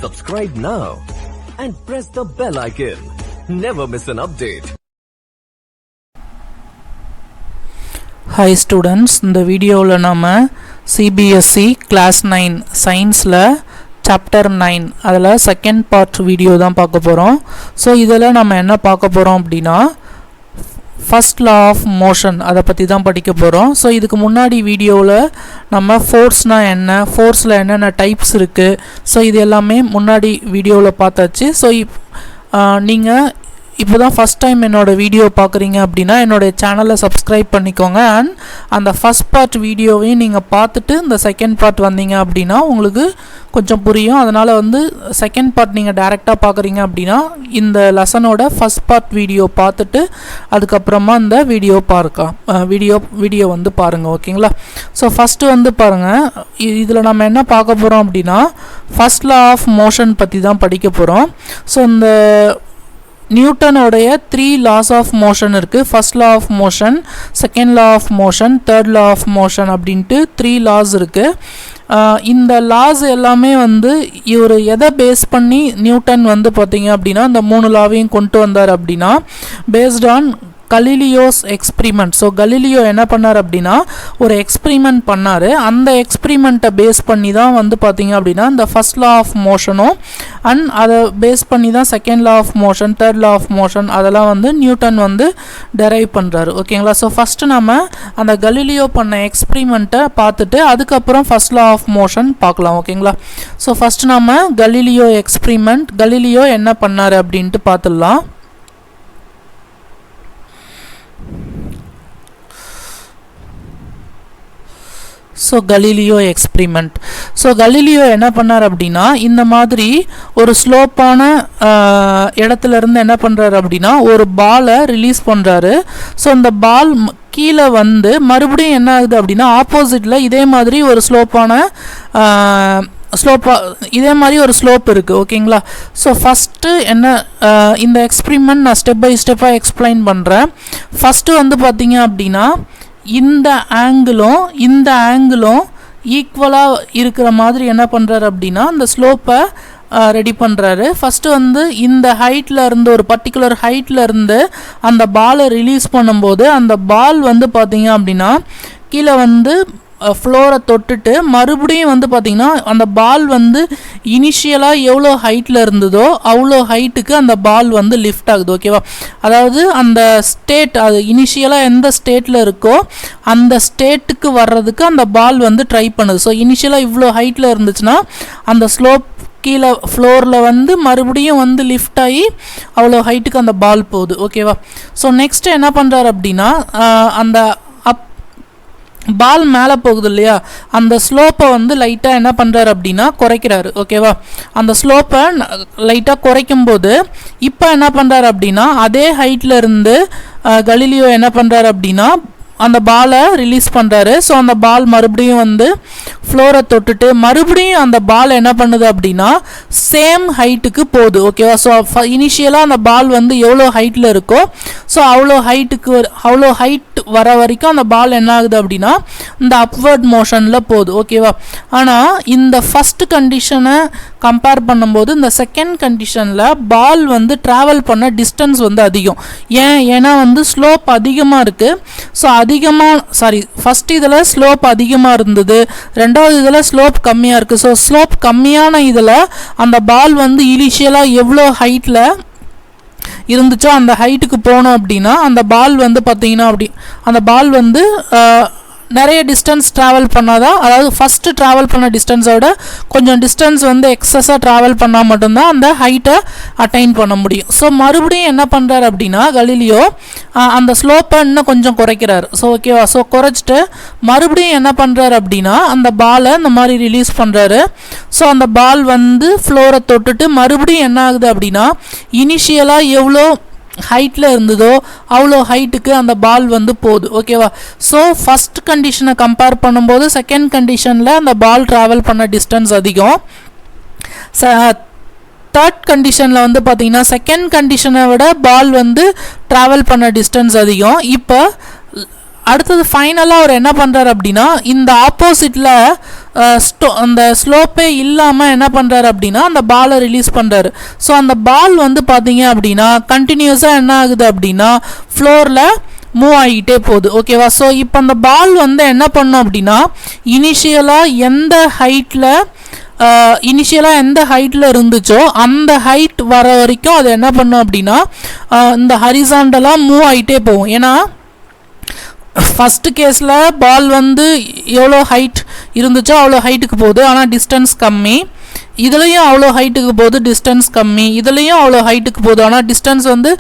Subscribe now and press the bell icon. Never miss an update. Hi students, இந்த வீடியோவில் நாம CBSE Class 9 Scienceல Chapter 9 அதில் second part video தான் பார்க்க போகிறோம். ஸோ இதில் நம்ம என்ன பார்க்க போகிறோம் அப்படின்னா ஃபர்ஸ்ட் லா ஆஃப் மோஷன் அதை பற்றி தான் படிக்க போகிறோம். ஸோ இதுக்கு முன்னாடி வீடியோவில் நம்ம ஃபோர்ஸ்னால் என்ன, ஃபோர்ஸில் என்னென்ன டைப்ஸ் இருக்குது, ஸோ இது எல்லாமே முன்னாடி வீடியோவில் பார்த்தாச்சு. ஸோ நீங்கள் இப்போ தான் ஃபஸ்ட் டைம் என்னோடய வீடியோ பார்க்குறீங்க அப்படின்னா என்னோடய சேனலை சப்ஸ்கிரைப் பண்ணிக்கோங்க. அண்ட் அந்த ஃபஸ்ட் பார்ட் வீடியோவையும் நீங்கள் பார்த்துட்டு இந்த செகண்ட் பார்ட் வந்தீங்க அப்படின்னா உங்களுக்கு கொஞ்சம் புரியும். அதனால் செகண்ட் பார்ட் நீங்கள் டைரெக்டாக பார்க்குறீங்க அப்படின்னா இந்த லெசனோட ஃபஸ்ட் பார்ட் வீடியோ பார்த்துட்டு அதுக்கப்புறமா இந்த வீடியோ வீடியோ பாருங்கள். ஓகேங்களா? ஸோ ஃபஸ்ட்டு பாருங்கள், இதில் நம்ம என்ன பார்க்க போகிறோம் அப்படின்னா ஃபர்ஸ்ட் லா ஆஃப் மோஷன் பற்றி தான் படிக்க போகிறோம். ஸோ இந்த நியூட்டனோடைய 3 laws ஆஃப் மோஷன் இருக்குது. First law of motion, second law of motion, third law of motion அப்படின்ட்டு 3 laws இருக்குது. இந்த லாஸ் எல்லாமே இவர் எதை பேஸ் பண்ணி நியூட்டன் பார்த்தீங்க அப்படின்னா இந்த 3 லாவையும் கொண்டு வந்தார் அப்படின்னா based on Galileo's experiment. So Galileo என்ன பண்ணார் அப்படின்னா ஒரு எக்ஸ்பிரிமெண்ட் பண்ணார். அந்த எக்ஸ்பிரிமெண்ட்டை பேஸ் பண்ணி தான் பார்த்தீங்க அப்படின்னா இந்த ஃபர்ஸ்ட் லா ஆஃப் மோஷனும் அண்ட் அதை பேஸ் பண்ணி தான் second law of motion, third law of motion அதெல்லாம் நியூட்டன் டெரைவ் பண்ணுறாரு. ஓகேங்களா? ஸோ ஃபஸ்ட்டு நம்ம அந்த கலீலியோ பண்ண எக்ஸ்பிரிமெண்ட்டை பார்த்துட்டு அதுக்கப்புறம் ஃபர்ஸ்ட் லா ஆஃப் மோஷன் பார்க்கலாம். ஓகேங்களா? ஸோ ஃபஸ்ட்டு நம்ம கலீலியோ எக்ஸ்பிரிமெண்ட், கலீலியோ என்ன பண்ணார் அப்படின்ட்டு பார்த்துடலாம். So Galileo experiment. So Galileo என்ன பண்ணார் அப்படின்னா இந்த மாதிரி ஒரு ஸ்லோப்பான இடத்துலேருந்து என்ன பண்ணுறாரு அப்படின்னா ஒரு பாலை ரிலீஸ் பண்ணுறாரு. ஸோ அந்த பால் கீழே மறுபடியும் என்ன ஆகுது அப்படின்னா ஆப்போசிட்டில் இதே மாதிரி ஒரு இதே மாதிரி ஒரு ஸ்லோப் இருக்குது. ஓகேங்களா? ஸோ ஃபஸ்ட்டு என்ன இந்த எக்ஸ்பிரிமெண்ட் நான் ஸ்டெப் பை ஸ்டெப்பாக எக்ஸ்பிளைன் பண்ணுறேன். ஃபஸ்ட்டு பார்த்தீங்க அப்படின்னா இந்த ஆங்கிளும் ஈக்குவலாக இருக்கிற மாதிரி என்ன பண்ணுறாரு அப்படின்னா அந்த ஸ்லோப்பை ரெடி பண்ணுறாரு. ஃபஸ்ட்டு இந்த ஹைட்டில் இருந்து ஒரு பர்டிகுலர் ஹைட்டில் இருந்து அந்த பாலை ரிலீஸ் பண்ணும்போது அந்த பால் பார்த்தீங்க அப்படின்னா கீழே ஃப்ளோரை தொட்டுட்டு மறுபடியும் பார்த்திங்கன்னா அந்த பால் இனிஷியலாக எவ்வளோ ஹைட்டில் இருந்ததோ அவ்வளோ ஹைட்டுக்கு அந்த பால் லிஃப்ட் ஆகுது. ஓகேவா? அதாவது அந்த ஸ்டேட், அது இனிஷியலாக எந்த ஸ்டேட்டில் இருக்கோ அந்த ஸ்டேட்டுக்கு வர்றதுக்கு அந்த பால் ட்ரை பண்ணுது. ஸோ இனிஷியலாக இவ்வளோ ஹைட்டில் இருந்துச்சுன்னா அந்த ஸ்லோப் கீழே ஃப்ளோரில் மறுபடியும் லிஃப்ட் ஆகி அவ்வளோ ஹைட்டுக்கு அந்த பால் போகுது. ஓகேவா? ஸோ நெக்ஸ்ட்டு என்ன பண்ணுறாரு அப்படின்னா அந்த பால் மேலே போகுது இல்லையா, அந்த ஸ்லோப்பை லைட்டாக என்ன பண்ணுறாரு அப்படின்னா குறைக்கிறாரு. ஓகேவா? அந்த ஸ்லோப்பை லைட்டாக குறைக்கும் போது இப்போ என்ன பண்ணுறாரு அப்படின்னா அதே ஹைட்டில் இருந்து கலீலியோ என்ன பண்ணுறாரு அப்படின்னா அந்த பாலை ரிலீஸ் பண்ணுறாரு. ஸோ அந்த பால் மறுபடியும் ஃப்ளோரை தொட்டுட்டு மறுபடியும் அந்த பால் என்ன பண்ணுது அப்படின்னா சேம் ஹைட்டுக்கு போகுது. ஓகேவா? ஸோ இனிஷியலாக அந்த பால் எவ்வளோ ஹைட்டில் இருக்கோ ஸோ அவ்வளோ ஹைட் வர வரைக்கும் அந்த பால் என்ன ஆகுது அப்படின்னா இந்த அப்வர்ட் மோஷனில் போகுது. ஓகேவா? ஆனால் இந்த ஃபஸ்ட் கண்டிஷனை கம்பேர் பண்ணும்போது இந்த செகண்ட் கண்டிஷனில் பால் ட்ராவல் பண்ண டிஸ்டன்ஸ் அதிகம். ஏன்னா ஸ்லோப் அதிகமாக இருக்குது. ஸோ ஃபஸ்ட் இதில் ஸ்லோப் அதிகமாக இருந்தது, ரெண்டாவது இதில் ஸ்லோப் கம்மியாக இருக்குது. ஸோ ஸ்லோப் கம்மியான இதில் அந்த பால் இனிஷியலாக எவ்வளோ ஹைட்டில் இருந்துச்சோ அந்த ஹைட்டுக்கு போனோம் அப்படின்னா அந்த பால் பார்த்தீங்கன்னா அந்த பால் நிறைய டிஸ்டன்ஸ் ட்ராவல் பண்ணாதான், அதாவது ஃபஸ்ட்டு ட்ராவல் பண்ண டிஸ்டன்ஸோட கொஞ்சம் டிஸ்டன்ஸ் எக்ஸஸாக ட்ராவல் பண்ணால் மட்டும்தான் அந்த ஹைட்டை அட்டைன் பண்ண முடியும். ஸோ மறுபடியும் என்ன பண்ணுறாரு அப்படின்னா கலீலியோ அந்த ஸ்லோப்பை இன்னும் கொஞ்சம் குறைக்கிறாரு. ஸோ ஓகேவா? ஸோ குறைச்சிட்டு மறுபடியும் என்ன பண்ணுறாரு அப்படின்னா அந்த பாலை இந்த மாதிரி ரிலீஸ் பண்ணுறாரு. ஸோ அந்த பால் ஃப்ளோரை தொட்டுட்டு மறுபடியும் என்ன ஆகுது அப்படின்னா இனிஷியலாக எவ்வளோ ஹைட்டில் இருந்ததோ அவ்வளோ ஹைட்டுக்கு அந்த பால் போகுது. ஓகேவா? ஸோ ஃபஸ்ட் கண்டிஷனை கம்பேர் பண்ணும்போது செகண்ட் கண்டிஷனில் அந்த பால் ட்ராவல் பண்ண டிஸ்டன்ஸ் அதிகம். தேர்ட் கண்டிஷனில் பார்த்தீங்கன்னா செகண்ட் கண்டிஷனை விட பால் ட்ராவல் பண்ண டிஸ்டன்ஸ் அதிகம். இப்போ அடுத்தது ஃபைனலாக அவர் என்ன பண்ணுறாரு அப்படின்னா இந்த ஆப்போசிட்டில் அந்த ஸ்லோப்பே இல்லாமல் என்ன பண்ணுறாரு அப்படின்னா அந்த பாலை ரிலீஸ் பண்ணுறாரு. ஸோ அந்த பால் வந்து பார்த்தீங்க அப்படின்னா கண்டினியூஸாக என்ன ஆகுது அப்படின்னா ஃப்ளோரில் மூவ் ஆகிட்டே போகுது. ஓகேவா? ஸோ இப்போ அந்த பால் வந்து என்ன பண்ணும் அப்படின்னா இனிஷியலாக எந்த ஹைட்டில் இருந்துச்சோ அந்த ஹைட் வர வரைக்கும் அது என்ன பண்ணும் அப்படின்னா இந்த ஹரிசாண்டலாக மூவ் ஆகிட்டே போகும். ஏன்னா ஃபஸ்ட்டு கேஸில் பால் வந்து எவ்வளோ ஹைட் இருந்துச்சோ அவ்வளோ ஹைட்டுக்கு போகுது, ஆனால் டிஸ்டன்ஸ் கம்மி. இதுலேயும் அவ்வளோ ஹைட்டுக்கு போகுது, டிஸ்டன்ஸ் கம்மி. இதுலேயும் அவ்வளோ ஹைட்டுக்கு போகுது, ஆனால் டிஸ்டன்ஸ் வந்து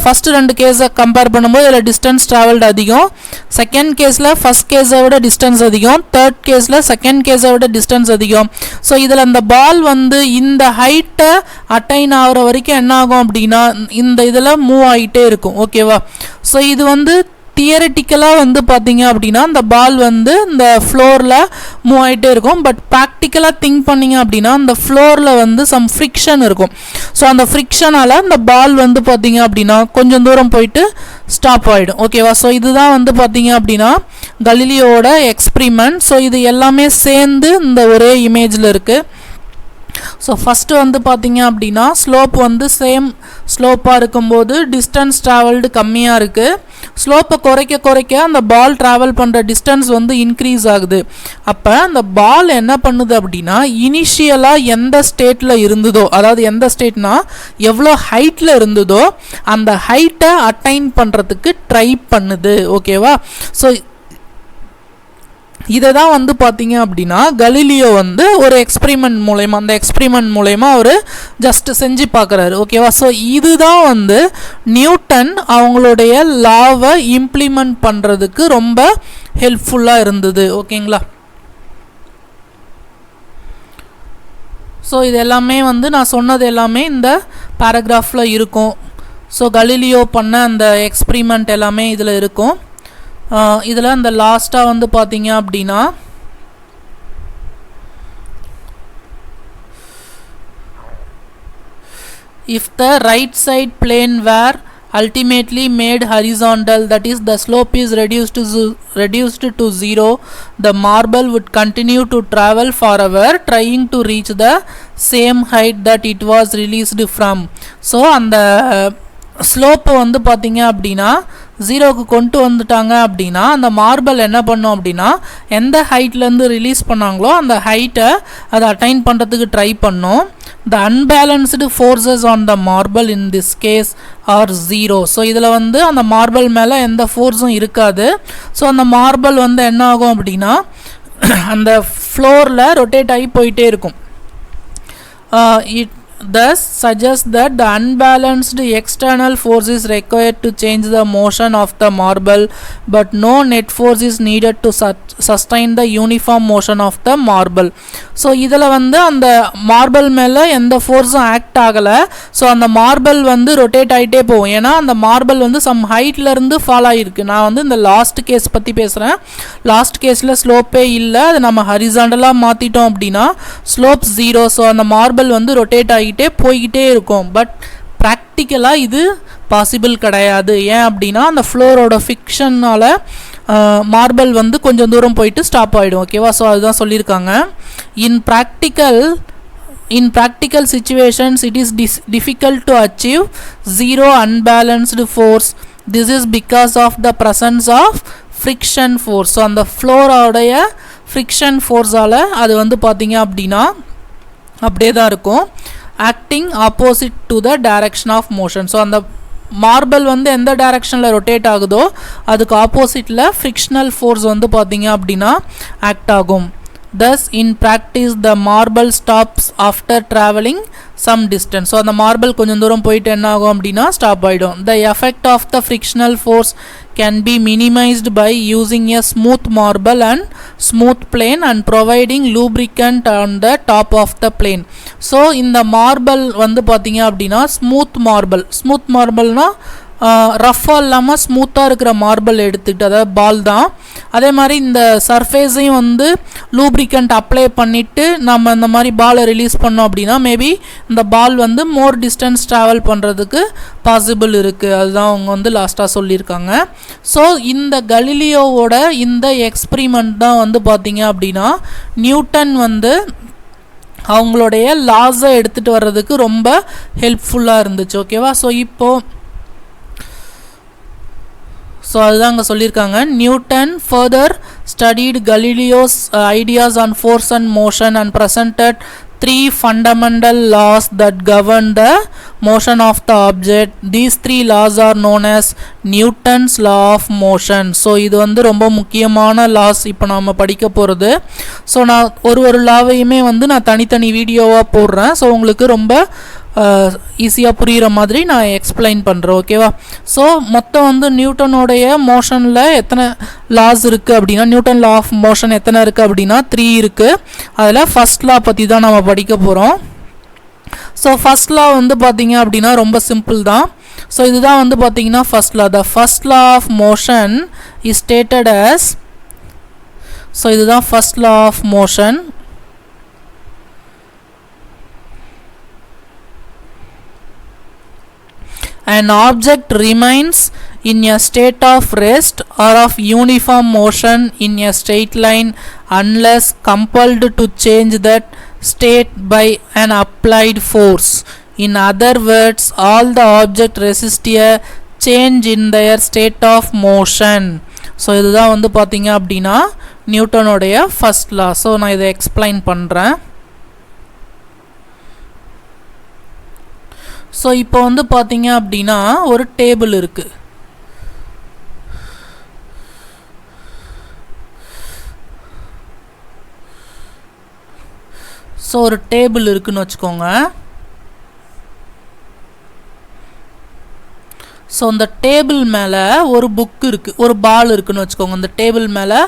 ஃபஸ்ட்டு 2 கேஸை கம்பேர் பண்ணும்போது இதில் டிஸ்டன்ஸ் ட்ராவல்டு அதிகம். செகண்ட் கேஸில் ஃபஸ்ட் கேஸை விட டிஸ்டன்ஸ் அதிகம். தேர்ட் கேஸில் செகண்ட் கேஸை விட டிஸ்டன்ஸ் அதிகம். ஸோ இதில் அந்த பால் வந்து இந்த ஹைட்டை அட்டைன் ஆகிற வரைக்கும் என்ன ஆகும் அப்படின்னா இந்த இதில் மூவ் ஆகிட்டே இருக்கும். ஓகேவா? ஸோ இது வந்து தியரட்டிக்கலாக வந்து பார்த்தீங்க அப்படின்னா இந்த பால் வந்து இந்த ஃப்ளோரில் மூவ் ஆகிட்டே இருக்கும். பட் ப்ராக்டிக்கலாக திங்க் பண்ணிங்க அப்படின்னா இந்த ஃப்ளோரில் வந்து சம் ஃப்ரிக்ஷன் இருக்கும். ஸோ அந்த ஃப்ரிக்ஷனால் இந்த பால் வந்து பார்த்தீங்க அப்படின்னா கொஞ்சம் தூரம் போயிட்டு ஸ்டாப் ஆகிடும். ஓகேவா? ஸோ இதுதான் வந்து பார்த்தீங்க அப்படின்னா கலீலியோவோட எக்ஸ்பிரிமெண்ட். ஸோ இது எல்லாமே சேர்ந்து இந்த ஒரே இமேஜில் இருக்குது. ஸோ ஃபஸ்ட்டு வந்து பார்த்தீங்க அப்படின்னா ஸ்லோப் வந்து சேம் ஸ்லோப்பாக இருக்கும்போது டிஸ்டன்ஸ் ட்ராவல்டு கம்மியாக இருக்குது. ஸ்லோப்பை குறைக்க அந்த பால் ட்ராவல் பண்ணுற டிஸ்டன்ஸ் வந்து இன்க்ரீஸ் ஆகுது. அப்போ அந்த பால் என்ன பண்ணுது அப்படின்னா இனிஷியலாக எந்த ஸ்டேட்டில் இருந்ததோ, அதாவது எந்த ஸ்டேட்னா எவ்வளோ ஹைட்டில் இருந்ததோ அந்த ஹைட்டை அட்டைன் பண்ணுறதுக்கு ட்ரை பண்ணுது. ஓகேவா? ஸோ இதை தான் வந்து பார்த்தீங்க அப்படின்னா கலீலியோ வந்து ஒரு எக்ஸ்பிரிமெண்ட் மூலயமா அந்த எக்ஸ்பிரிமெண்ட் மூலயமா அவர் ஜஸ்ட் செஞ்சு பார்க்குறாரு. ஓகேவா? ஸோ இதுதான் வந்து நியூட்டன் அவங்களுடைய லாவை இம்ப்ளிமெண்ட் பண்ணுறதுக்கு ரொம்ப ஹெல்ப்ஃபுல்லாக இருந்தது. ஓகேங்களா? ஸோ இது எல்லாமே வந்து நான் சொன்னது எல்லாமே இந்த பேராகிராஃபில் இருக்கும். ஸோ கலீலியோ பண்ண அந்த எக்ஸ்பிரிமெண்ட் எல்லாமே இதில் இருக்கும். இதில் இந்த லாஸ்ட்டாக வந்து பார்த்தீங்க அப்படின்னா if the right side plane were ultimately made horizontal, that is the slope is reduced to 0, the marble would continue to travel forever trying to reach the same height that it was released from. So அந்த ஸ்லோப்பை வந்து பார்த்தீங்க அப்படின்னா 0க்கு கொண்டு வந்துட்டாங்க அப்படின்னா அந்த marble என்ன பண்ணும் அப்படின்னா எந்த ஹைட்லேருந்து ரிலீஸ் பண்ணாங்களோ அந்த ஹைட்டை அதை அட்டைன் பண்ணுறதுக்கு ட்ரை பண்ணும். The unbalanced forces on the marble in this case are 0. So இதில் வந்து அந்த மார்பல் மேலே எந்த ஃபோர்ஸும் இருக்காது. ஸோ அந்த மார்பல் வந்து என்ன ஆகும் அப்படின்னா அந்த ஃப்ளோரில் ரொட்டேட் ஆகி போயிட்டே இருக்கும். It thus suggests that the unbalanced external force is required to change the motion of the marble, but no net force is needed to sustain the uniform motion of the marble. So இதில் வந்து அந்த marble மேலே எந்த ஃபோர்ஸும் act ஆகலை. So அந்த marble வந்து rotate ஆகிட்டே போகும். ஏன்னா அந்த மார்பல் வந்து சம் ஹைட்லேருந்து ஃபால் ஆகிருக்கு. நான் வந்து இந்த லாஸ்ட் கேஸ் பற்றி பேசுகிறேன். லாஸ்ட் கேஸில் ஸ்லோப்பே இல்லை, அது நம்ம ஹரிசாண்டலாக மாற்றிட்டோம் அப்படின்னா ஸ்லோப் 0. ஸோ அந்த மார்பல் வந்து ரொட்டேட் ஆகிட்டே போய்கிட்டே இருக்கும். பட் ப்ராக்டிக்கலாக இது பாசிபிள் கிடையாது. ஏன் அப்படின்னா அந்த ஃப்ளோரோட ஃபிக்ஷனால் மார்பல் வந்து கொஞ்சம் தூரம் போயிட்டு ஸ்டாப் ஆகிடும். ஓகேவா? ஸோ அதுதான் சொல்லியிருக்காங்க. In practical situations it is difficult to achieve zero unbalanced force. This is because of the presence of friction force. So அந்த ஃப்ளோரோடைய ஃப்ரிக்ஷன் ஃபோர்ஸால் அது வந்து பார்த்தீங்க அப்படின்னா அப்படியே தான் இருக்கும், acting opposite to the direction of motion. So அந்த மார்பல் வந்து எந்த டைரக்ஷனில் ரொட்டேட் ஆகுதோ அதுக்கு ஆப்போசிட்டில் ஃப்ரிக்ஷனல் ஃபோர்ஸ் வந்து பார்த்தீங்க அப்படின்னா ஆக்ட் ஆகும். Thus in practice the marble stops after traveling some distance. So அந்த மார்பல் கொஞ்சம் தூரம் போயிட்டு என்ன ஆகும் அப்படின்னா ஸ்டாப் ஆகிடும். The effect of the frictional force can be minimized by using a smooth marble and smooth plane and providing lubricant on the top of the plane. So இந்த marble வந்து பார்த்தீங்க அப்படின்னா ஸ்மூத் மார்பல்னால் ரஃப்பாக இல்லாமல் ஸ்மூத்தாக இருக்கிற மார்பல் எடுத்துக்கிட்டு, அதாவது பால் தான், அதே மாதிரி இந்த சர்ஃபேஸையும் வந்து லூப்ரிகண்ட் அப்ளை பண்ணிவிட்டு நம்ம இந்த மாதிரி பாலை ரிலீஸ் பண்ணோம் அப்படின்னா மேபி இந்த பால் வந்து மோர் டிஸ்டன்ஸ் ட்ராவல் பண்ணுறதுக்கு பாசிபிள் இருக்குது. அதுதான் அவங்க வந்து லாஸ்ட்டாக சொல்லியிருக்காங்க. ஸோ இந்த கலீலியோவோட இந்த எக்ஸ்பிரிமெண்ட் தான் வந்து பார்த்திங்க அப்படின்னா நியூட்டன் வந்து அவங்களுடைய லாஸை எடுத்துகிட்டு வர்றதுக்கு ரொம்ப ஹெல்ப்ஃபுல்லாக இருந்துச்சு. ஓகேவா? ஸோ அதுதான் அங்கே சொல்லியிருக்காங்க. Newton further studied Galileo's ideas on force and motion and presented 3 fundamental laws that govern the motion of the object. These 3 laws are known as Newton's law of motion. So இது வந்து ரொம்ப முக்கியமான loss இப்போ நாம் படிக்க போகிறது. So நான் ஒரு லாவையுமே வந்து நான் தனித்தனி வீடியோவாக போடுறேன். ஸோ உங்களுக்கு ரொம்ப ஈஸியாக புரிகிற மாதிரி நான் எக்ஸ்பிளைன் பண்ணுறேன். ஓகேவா? ஸோ மொத்தம் வந்து நியூட்டனுடைய மோஷனில் எத்தனை லாஸ் இருக்குது அப்படின்னா, நியூட்டன் லா ஆஃப் மோஷன் எத்தனை இருக்குது அப்படின்னா 3 இருக்குது. அதில் ஃபர்ஸ்ட் லா பற்றி தான் நம்ம படிக்க போகிறோம். ஸோ ஃபர்ஸ்ட் லா வந்து பார்த்திங்க அப்படின்னா ரொம்ப சிம்பிள் தான். ஸோ இதுதான் வந்து பார்த்திங்கன்னா first law. The first law of motion is stated as, so இதுதான் first law of motion. An object remains in a state of rest or of uniform motion in a straight line unless compelled to change that state by an applied force. In other words, all the object resist a change in their state of motion. So இதுதான் வந்து பார்த்தீங்க அப்படின்னா நியூட்டனுடைய first லா. So நான் இதை explain பண்ணுறேன். So இப்போ வந்து பார்த்தீங்க அப்படின்னா ஒரு டேபிள் இருக்குது. ஸோ ஒரு டேபிள் இருக்குன்னு வச்சுக்கோங்க. ஸோ அந்த டேபிள் மேலே ஒரு புக் இருக்குது, ஒரு பால் இருக்குதுன்னு வச்சுக்கோங்க. அந்த டேபிள் மேலே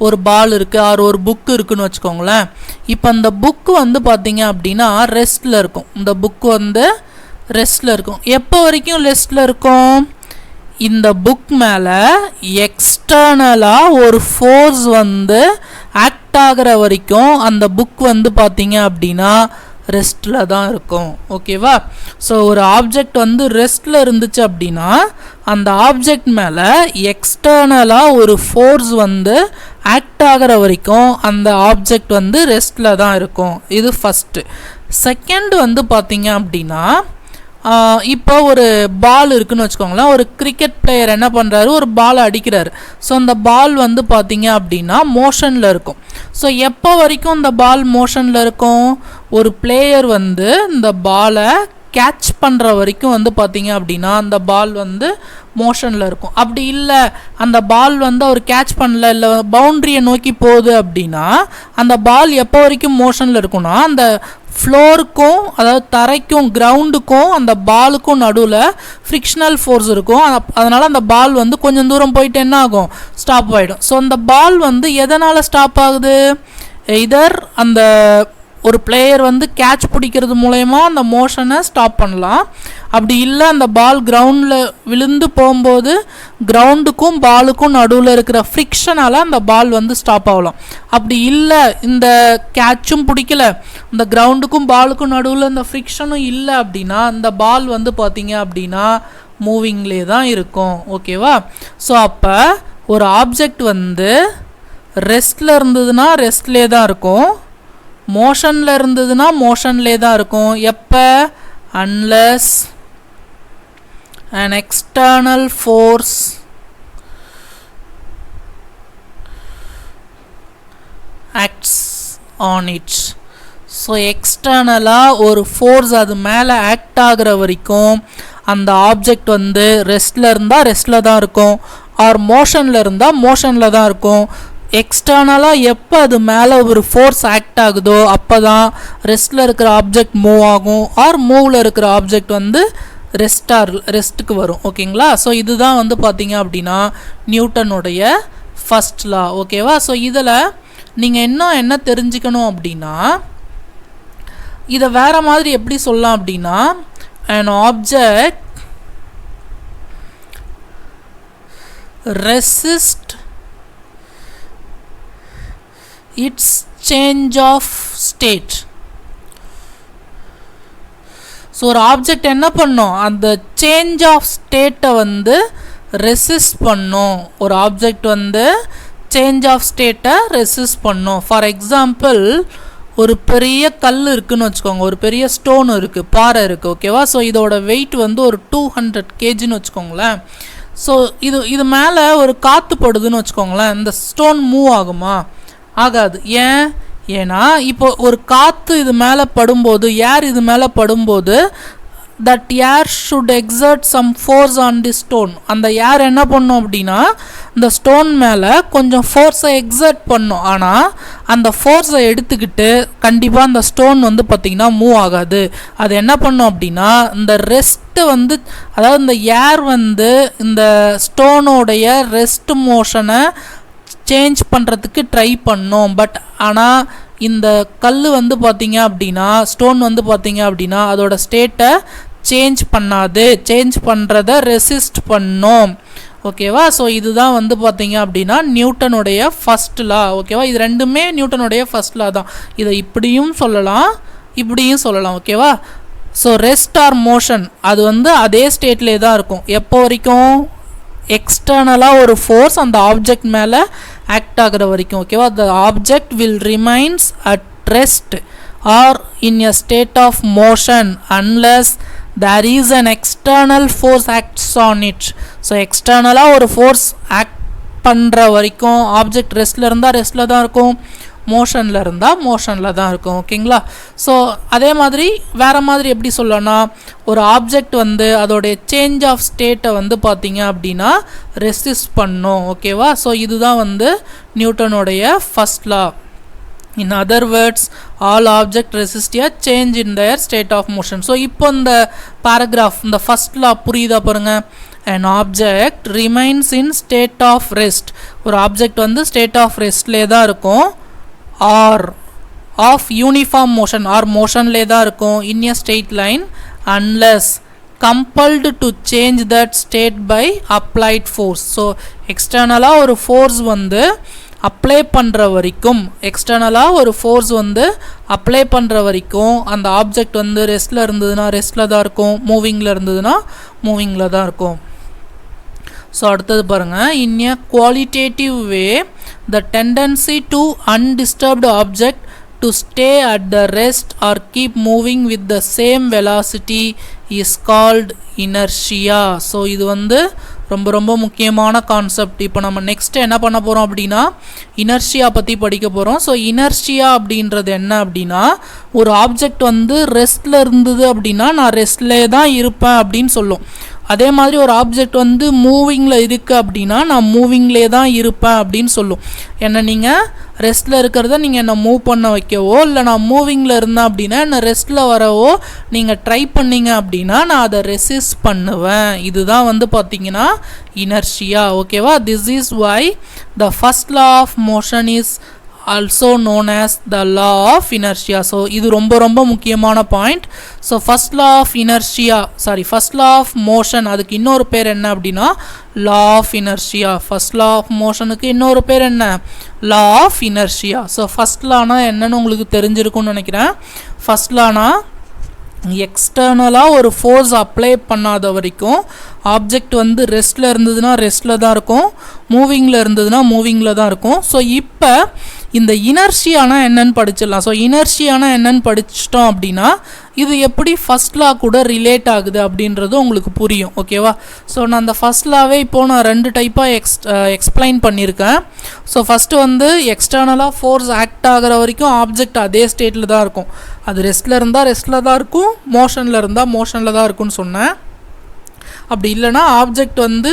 ஒரு பால் இருக்குது ஆர் ஒரு புக்கு இருக்குதுன்னு வச்சுக்கோங்களேன். இப்போ அந்த புக்கு வந்து பார்த்தீங்க அப்படின்னா ரெஸ்ட்டில் இருக்கும். இந்த புக்கு வந்து ரெஸ்ட்டில் இருக்கும். எப்போ வரைக்கும் ரெஸ்ட்டில் இருக்கும்? இந்த புக் மேலே எக்ஸ்டர்னலாக ஒரு ஃபோர்ஸ் வந்து ஆக்ட் ஆகிற வரைக்கும் அந்த புக் வந்து பார்த்தீங்க அப்படின்னா ரெஸ்ட்டில் தான் இருக்கும். ஓகேவா? ஸோ ஒரு ஆப்ஜெக்ட் வந்து ரெஸ்ட்டில் இருந்துச்சு அப்படின்னா அந்த ஆப்ஜெக்ட் மேலே எக்ஸ்டர்னலாக ஒரு ஃபோர்ஸ் வந்து ஆக்ட் ஆகிற வரைக்கும் அந்த ஆப்ஜெக்ட் வந்து ரெஸ்ட்டில் தான் இருக்கும். இது ஃபஸ்ட்டு. செகண்ட் வந்து பார்த்தீங்க அப்படின்னா இப்போ ஒரு பால் இருக்குதுன்னு வச்சுக்கோங்களேன். ஒரு கிரிக்கெட் பிளேயர் என்ன பண்ணுறாரு, ஒரு பாலை அடிக்கிறாரு. ஸோ அந்த பால் வந்து பார்த்தீங்க அப்படின்னா மோஷனில் இருக்கும். ஸோ எப்போ வரைக்கும் இந்த பால் மோஷனில் இருக்கும்? ஒரு பிளேயர் வந்து இந்த பாலை கேட்ச் பண்ணுற வரைக்கும் வந்து பார்த்தீங்க அப்படின்னா அந்த பால் வந்து மோஷனில் இருக்கும். அப்படி இல்லை அந்த பால் வந்து அவர் கேட்ச் பண்ணல, இல்லை பவுண்ட்ரியை நோக்கி போகுது அப்படின்னா அந்த பால் எப்போ வரைக்கும் மோஷனில் இருக்கும்னா அந்த ஃப்ளோருக்கும், அதாவது தரைக்கும் கிரவுண்டுக்கும் அந்த பாலுக்கும் நடுவில் ஃப்ரிக்ஷனல் ஃபோர்ஸ் இருக்கும். அதனால் அந்த பால் வந்து கொஞ்சம் தூரம் போயிட்டு என்ன ஆகும்? ஸ்டாப் ஆகிடும். ஸோ அந்த பால் வந்து எதனால் ஸ்டாப் ஆகுது? எய்தர் அந்த ஒரு பிளேயர் வந்து கேட்ச் பிடிக்கிறது மூலயமா அந்த மோஷனை ஸ்டாப் பண்ணலாம். அப்படி இல்லை அந்த பால் கிரவுண்டில் விழுந்து போகும்போது கிரவுண்டுக்கும் பாலுக்கும் நடுவில் இருக்கிற ஃப்ரிக்ஷனால் அந்த பால் வந்து ஸ்டாப் ஆகலாம். அப்படி இல்லை இந்த கேட்சும் பிடிக்கல, இந்த கிரவுண்டுக்கும் பாலுக்கும் நடுவில் இந்த ஃப்ரிக்ஷனும் இல்லை அப்படின்னா அந்த பால் வந்து பார்த்தீங்க அப்படின்னா மூவிங்லேயே தான் இருக்கும். ஓகேவா? ஸோ அப்போ ஒரு ஆப்ஜெக்ட் வந்து ரெஸ்ட்டில் இருந்ததுன்னா ரெஸ்ட்லேயே தான் இருக்கும், மோஷனில் இருந்ததுன்னா மோஷன்லே தான் இருக்கும். எப்போ? Unless an external force acts on it. So எக்ஸ்டர்னலாக ஒரு ஃபோர்ஸ் அது மேலே ஆக்ட் ஆகிற வரைக்கும் அந்த ஆப்ஜெக்ட் வந்து ரெஸ்ட்டில் இருந்தால் ரெஸ்ட்டில் தான் இருக்கும், ஆர் மோஷனில் இருந்தால் மோஷனில் தான் இருக்கும். எக்ஸ்டர்னலாக எப்போ அது மேலே ஒரு ஃபோர்ஸ் ஆக்ட் ஆகுதோ அப்போ தான் ரெஸ்ட்டில் இருக்கிற ஆப்ஜெக்ட் மூவ் ஆகும், ஆர் மூவில் இருக்கிற ஆப்ஜெக்ட் வந்து ரெஸ்ட்டுக்கு வரும். ஓகேங்களா? ஸோ இதுதான் வந்து பார்த்தீங்க அப்படின்னா நியூட்டனுடைய ஃபர்ஸ்ட் லா. ஓகேவா? ஸோ இதில் நீங்கள் இன்னும் என்ன தெரிஞ்சுக்கணும் அப்படின்னா, இதை வேறு மாதிரி எப்படி சொல்லலாம் அப்படின்னா, an object resists its change of state. So ஒரு ஆப்ஜெக்ட் என்ன பண்ணும், அந்த சேஞ்ச் ஆஃப் ஸ்டேட்டை வந்து ரெசிஸ்ட் பண்ணும். ஒரு ஆப்ஜெக்ட் வந்து சேஞ்ச் ஆஃப் ஸ்டேட்டை ரெசிஸ்ட் பண்ணும். ஃபார் எக்ஸாம்பிள், ஒரு பெரிய கல் இருக்குதுன்னு வச்சுக்கோங்க, ஒரு பெரிய ஸ்டோன் இருக்குது, பாறை இருக்குது, ஓகேவா. ஸோ இதோட வெயிட் வந்து ஒரு 200 kgன்னு வச்சுக்கோங்களேன். ஸோ இது மேலே ஒரு காற்று படுதுன்னு வச்சுக்கோங்களேன், இந்த ஸ்டோன் மூவ் ஆகுமா? ஆகாது. ஏன்னா இப்போ ஒரு காற்று இது மேலே படும்போது, ஏர் இது மேலே படும்போது, that air should exert some force on the stone. அந்த ஏர் என்ன பண்ணும் அப்படின்னா இந்த ஸ்டோன் மேலே கொஞ்சம் ஃபோர்ஸை எக்ஸர்ட் பண்ணும். ஆனால் அந்த ஃபோர்ஸை எடுத்துக்கிட்டு கண்டிப்பாக அந்த ஸ்டோன் வந்து பார்த்திங்கன்னா மூவ் ஆகாது. அது என்ன பண்ணும் அப்படின்னா இந்த ரெஸ்ட்டு வந்து, அதாவது இந்த ஏர் வந்து இந்த ஸ்டோனோடைய ரெஸ்ட் மோஷனை சேஞ்ச் பண்ணுறதுக்கு ட்ரை பண்ணோம். பட் ஆனால் இந்த கல் வந்து பார்த்திங்க அப்படின்னா, ஸ்டோன் வந்து பார்த்திங்க அப்படின்னா அதோட ஸ்டேட்டை சேஞ்ச் பண்ணாது, சேஞ்ச் பண்ணுறத ரெசிஸ்ட் பண்ணோம், ஓகேவா. ஸோ இதுதான் வந்து பார்த்திங்க அப்படின்னா நியூட்டனுடைய ஃபர்ஸ்ட் லா, ஓகேவா. இது ரெண்டுமே நியூட்டனுடைய ஃபர்ஸ்ட் லா தான். இதை இப்படியும் சொல்லலாம், இப்படியும் சொல்லலாம், ஓகேவா. ஸோ ரெஸ்ட் ஆர் மோஷன் அது வந்து அதே ஸ்டேட்லேயே தான் இருக்கும். எப்போ வரைக்கும்? எக்ஸ்டர்னலாக ஒரு ஃபோர்ஸ் அந்த ஆப்ஜெக்ட் மேலே ஆக்ட் ஆகிற வரைக்கும், ஓகேவா. The object will remains at rest or in a state of motion unless there is an external force acts on it. So எக்ஸ்டர்னலாக ஒரு ஃபோர்ஸ் ஆக்ட் பண்ணுற வரைக்கும் ஆப்ஜெக்ட் ரெஸ்ட்டில் இருந்தால் ரெஸ்ட்டில் தான் இருக்கும், மோஷனில் இருந்தால் மோஷனில் தான் இருக்கும், ஓகேங்களா. ஸோ அதே மாதிரி வேறு மாதிரி எப்படி சொல்லணும்னா, ஒரு ஆப்ஜெக்ட் வந்து அதோடைய சேஞ்ச் ஆஃப் ஸ்டேட்டை வந்து பார்த்திங்க அப்படின்னா ரெசிஸ்ட் பண்ணும், ஓகேவா. ஸோ இதுதான் வந்து நியூட்டனுடைய first law. In other words, all objects resist a change in their state of motion. So இப்போ இந்த paragraph, இந்த first law புரியுதா பாருங்க. An object remains in state of rest. ஒரு ஆப்ஜெக்ட் வந்து state of restலே தான் இருக்கும், or of uniform motion or motionலே தான் இருக்கும், in a straight line, unless compelled to change that state by applied force. So external ஒரு force வந்து apply பண்ணுற வரைக்கும், எக்ஸ்டர்னலாக ஒரு ஃபோர்ஸ் வந்து அப்ளை பண்ணுற வரைக்கும் அந்த ஆப்ஜெக்ட் வந்து ரெஸ்ட்டில் இருந்ததுன்னா ரெஸ்ட்டில் தான் இருக்கும், மூவிங்கில் இருந்ததுன்னா மூவிங்கில் தான் இருக்கும். ஸோ அடுத்தது பாருங்கள். In a qualitative way the tendency to undisturbed object to stay at the rest or keep moving with the same velocity is called inertia. So இது வந்து ரொம்ப ரொம்ப முக்கியமான கான்செப்ட். இப்போ நம்ம நெக்ஸ்ட் என்ன பண்ண போகிறோம் அப்படின்னா இனர்ஷியா பற்றி படிக்க போகிறோம். ஸோ இனர்ஷியா அப்படின்றது என்ன அப்படின்னா, ஒரு ஆப்ஜெக்ட் வந்து ரெஸ்ட்டில் இருந்தது அப்படின்னா நான் ரெஸ்ட்லே தான் இருப்பேன் அப்படின்னு சொல்லும். அதே மாதிரி ஒரு ஆப்ஜெக்ட் வந்து மூவிங்கில் இருக்குது அப்படின்னா நான் மூவிங்லே தான் இருப்பேன் அப்படின்னு சொல்லும். என்ன நீங்கள் ரெஸ்ட்டில் இருக்கிறத நீங்கள் என்னை மூவ் பண்ண வைக்கவோ, இல்லை நான் மூவிங்கில் இருந்தேன் அப்படின்னா என்னை ரெஸ்ட்டில் வரவோ நீங்கள் ட்ரை பண்ணிங்க அப்படின்னா நான் அதை ரெசிஸ்ட் பண்ணுவேன். இதுதான் வந்து பார்த்தீங்கன்னா இனர்ஷியா, ஓகேவா. This is why the first law of motion is also known as the law of inertia. So இது ரொம்ப ரொம்ப முக்கியமான point. So first law of inertia, first law of motion, அதுக்கு இன்னொரு பேர் என்ன அப்படின்னா law of inertia. First law of மோஷனுக்கு இன்னொரு பேர் என்ன? Law of inertia. So first லானா என்னன்னு உங்களுக்கு தெரிஞ்சிருக்கும்னு நினைக்கிறேன். ஃபர்ஸ்ட் லானா எக்ஸ்டர்னலாக ஒரு ஃபோர்ஸ் அப்ளை பண்ணாத வரைக்கும் ஆப்ஜெக்ட் வந்து ரெஸ்ட்டில் இருந்ததுன்னா ரெஸ்ட்டில் தான் இருக்கும், மூவிங்கில் இருந்ததுன்னா மூவிங்கில் தான் இருக்கும். ஸோ இப்போ இந்த இனர்ஷியானா என்னன்னு படிச்சிடலாம். ஸோ இனர்ஷியானா என்னன்னு படிச்சிட்டோம் அப்படின்னா இது எப்படி ஃபர்ஸ்ட் லா கூட ரிலேட் ஆகுது அப்படின்றது உங்களுக்கு புரியும், ஓகேவா. ஸோ நான் அந்த ஃபர்ஸ்ட் லாவே இப்போது நான் 2 டைப்பாக எக்ஸ்பிளைன் பண்ணியிருக்கேன். ஸோ ஃபஸ்ட்டு வந்து எக்ஸ்டர்னலாக ஃபோர்ஸ் ஆக்ட் ஆகிற வரைக்கும் ஆப்ஜெக்ட் அதே ஸ்டேட்டில் தான் இருக்கும். அது ரெஸ்ட்டில் இருந்தால் ரெஸ்ட்டில் தான் இருக்கும், மோஷனில் இருந்தால் மோஷனில் தான் இருக்கும்னு சொன்னேன். அப்படி இல்லைனா ஆப்ஜெக்ட் வந்து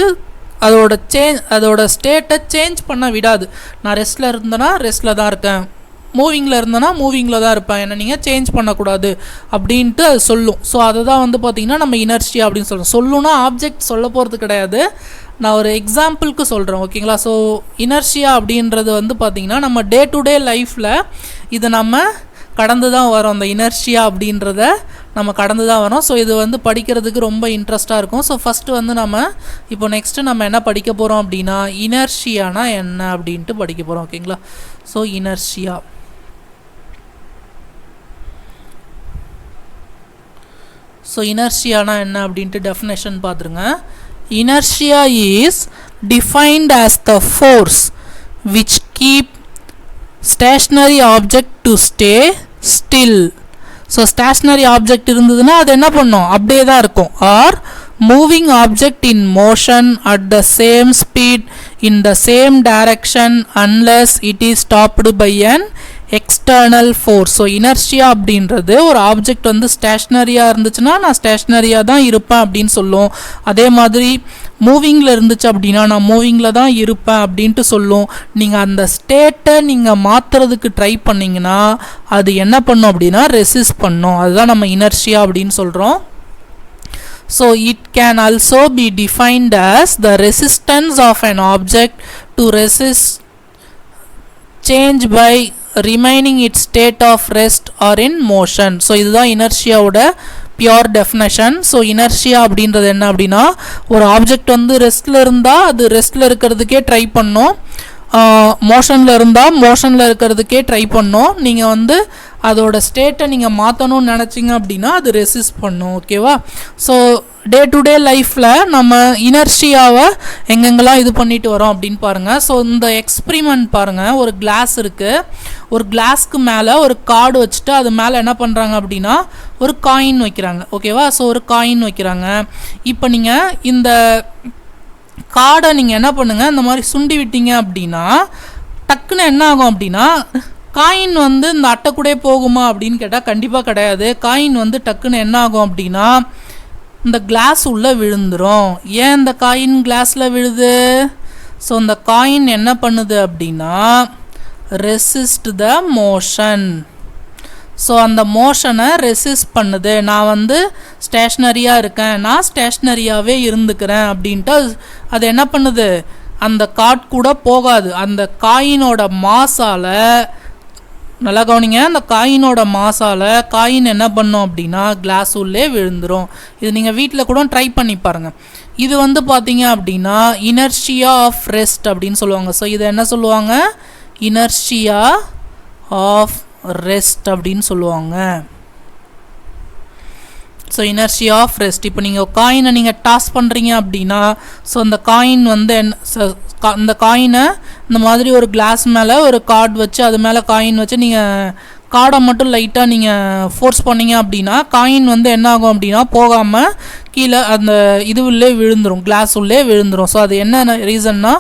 அதோட ஸ்டேட்டை சேஞ்ச் பண்ண விடாது. நான் ரெஸ்ட்டில் இருந்தேன்னா ரெஸ்ட்டில் தான் இருக்கேன், மூவிங்கில் இருந்தேன்னா மூவிங்கில் தான் இருப்பேன், என்ன நீங்கள் சேஞ்ச் பண்ணக்கூடாது அப்படின்ட்டு அது சொல்லும். ஸோ அதை தான் வந்து பார்த்திங்கன்னா நம்ம இனர்ஷியா அப்படின்னு சொல்கிறோம். சொல்லுன்னா ஆப்ஜெக்ட் சொல்ல போகிறது கிடையாது, நான் ஒரு எக்ஸாம்பிளுக்கு சொல்கிறேன், ஓகேங்களா. ஸோ இனர்ஷியா அப்படின்றது வந்து பார்த்திங்கன்னா நம்ம டே டு டே லைஃப்பில் இதை நம்ம கடந்து தான் வரோம். அந்த இனர்ஷியா அப்படின்றத நம்ம கடந்து தான் வரோம். ஸோ இது வந்து படிக்கிறதுக்கு ரொம்ப இன்ட்ரெஸ்ட்டாக இருக்கும். ஸோ ஃபஸ்ட்டு வந்து நம்ம இப்போ நெக்ஸ்ட்டு நம்ம என்ன படிக்க போகிறோம் அப்படின்னா இனர்ஷியானா என்ன அப்படின்ட்டு படிக்க போகிறோம். ஓகேங்களா? ஸோ இனர்ஷியா, ஸோ இனர்ஷியானா என்ன அப்படின்ட்டு டெஃபினேஷன் பார்த்துருங்க. Inertia is defined as the force which keep stationary object to stay still. So stationary object இருந்ததுன்னா அது என்ன பண்ணும், அப்படியே தான் இருக்கும். Or moving object in motion at the same speed in the same direction unless it is stopped by an external force. So inertia அப்படின்றது ஒரு object வந்து ஸ்டேஷ்னரியாக இருந்துச்சுன்னா நான் ஸ்டேஷ்னரியாக தான் இருப்பேன் அப்படின்னு சொல்லும். அதே மாதிரி மூவிங்கில் இருந்துச்சு அப்படின்னா நான் மூவிங்கில் தான் இருப்பேன் அப்படின்ட்டு சொல்லும். நீங்கள் அந்த ஸ்டேட்டை நீங்கள் மாற்றுறதுக்கு ட்ரை பண்ணிங்கன்னா அது என்ன பண்ணும் அப்படின்னா ரெசிஸ்ட் பண்ணும். அதுதான் நம்ம இனர்ஷியா அப்படின்னு சொல்கிறோம். So it can also be defined as the resistance of an object to resist change by remaining its state of rest or in motion. So இதுதான் இனர்ஷியாவோட பியோர் டெஃபினேஷன். ஸோ இனர்ஷியா அப்படின்றது என்ன அப்படின்னா ஒரு ஆப்ஜெக்ட் வந்து ரெஸ்ட்டில் இருந்தால் அது ரெஸ்ட்டில் இருக்கிறதுக்கே ட்ரை பண்ணும், மோஷனில் இருந்தால் மோஷனில் இருக்கிறதுக்கே ட்ரை பண்ணும். நீங்கள் வந்து அதோட ஸ்டேட்டை நீங்கள் மாற்றணும்னு நினச்சிங்க அப்படின்னா அது ரெசிஸ்ட் பண்ணும். ஓகேவா? ஸோ டே டு டே லைஃப்பில் நம்ம இனர்ஷியாவை எங்கெங்கெல்லாம் இது பண்ணிட்டு வரோம் அப்படின்னு பாருங்கள். ஸோ இந்த எக்ஸ்பிரிமெண்ட் பாருங்கள். ஒரு கிளாஸ் இருக்குது, ஒரு கிளாஸ்க்கு மேலே ஒரு கார்டு வச்சுட்டு அது மேலே என்ன பண்ணுறாங்க அப்படின்னா ஒரு காயின் வைக்கிறாங்க. ஓகேவா? ஸோ ஒரு காயின் வைக்கிறாங்க. இப்போ நீங்கள் இந்த கார்டை நீங்கள் என்ன பண்ணுங்கள், இந்த மாதிரி சுண்டி விட்டீங்க அப்படின்னா டக்குன்னு என்ன ஆகும் அப்படின்னா காயின் வந்து இந்த அட்டை கூட போகுமா அப்படின்னு கேட்டால் கண்டிப்பாக கிடையாது. காயின் வந்து டக்குன்னு என்ன ஆகும் அப்படின்னா இந்த கிளாஸ் உள்ளே விழுந்துடும். ஏன் இந்த காயின் கிளாஸில் விழுது? ஸோ இந்த காயின் என்ன பண்ணுது அப்படின்னா ரெசிஸ்ட் த மோஷன். ஸோ அந்த மோஷனை ரெசிஸ்ட் பண்ணுது. நான் வந்து ஸ்டேஷ்னரியாக இருக்கேன், நான் ஸ்டேஷ்னரியாகவே இருந்துக்கிறேன் அப்படின்ட்டு அது என்ன பண்ணுது, அந்த கார்ட் கூட போகாது. அந்த காயினோட மாசால், நல்லா கவனிங்க, அந்த காயினோட மாசால் காயின் என்ன பண்ணும் அப்படின்னா கிளாஸ் உள்ளே விழுந்துடும். இது நீங்கள் வீட்டில் கூட ட்ரை பண்ணி பாருங்கள். இது வந்து பார்த்தீங்க அப்படின்னா இனர்ஷியா ஆஃப் ரெஸ்ட் அப்படின்னு சொல்லுவாங்க. ஸோ இதை என்ன சொல்லுவாங்க, இனர்ஷியா ஆஃப் ரெஸ்ட் அப்படின்னு சொல்லுவாங்க. So inertia of rest. இப்போ நீங்கள் காயினை நீங்கள் டாஸ் பண்ணுறீங்க அப்படின்னா ஸோ அந்த காயின் வந்து அந்த காயினை இந்த மாதிரி ஒரு கிளாஸ் மேலே ஒரு கார்டு வச்சு அது மேலே காயின் வச்சு நீங்கள் கார்டை மட்டும் லைட்டாக நீங்கள் ஃபோர்ஸ் பண்ணிங்க அப்படின்னா காயின் வந்து என்ன ஆகும் அப்படின்னா போகாமல் கீழே அந்த இது உள்ளே விழுந்துடும், கிளாஸ் உள்ளே விழுந்துடும். ஸோ அது என்ன ரீசன்னா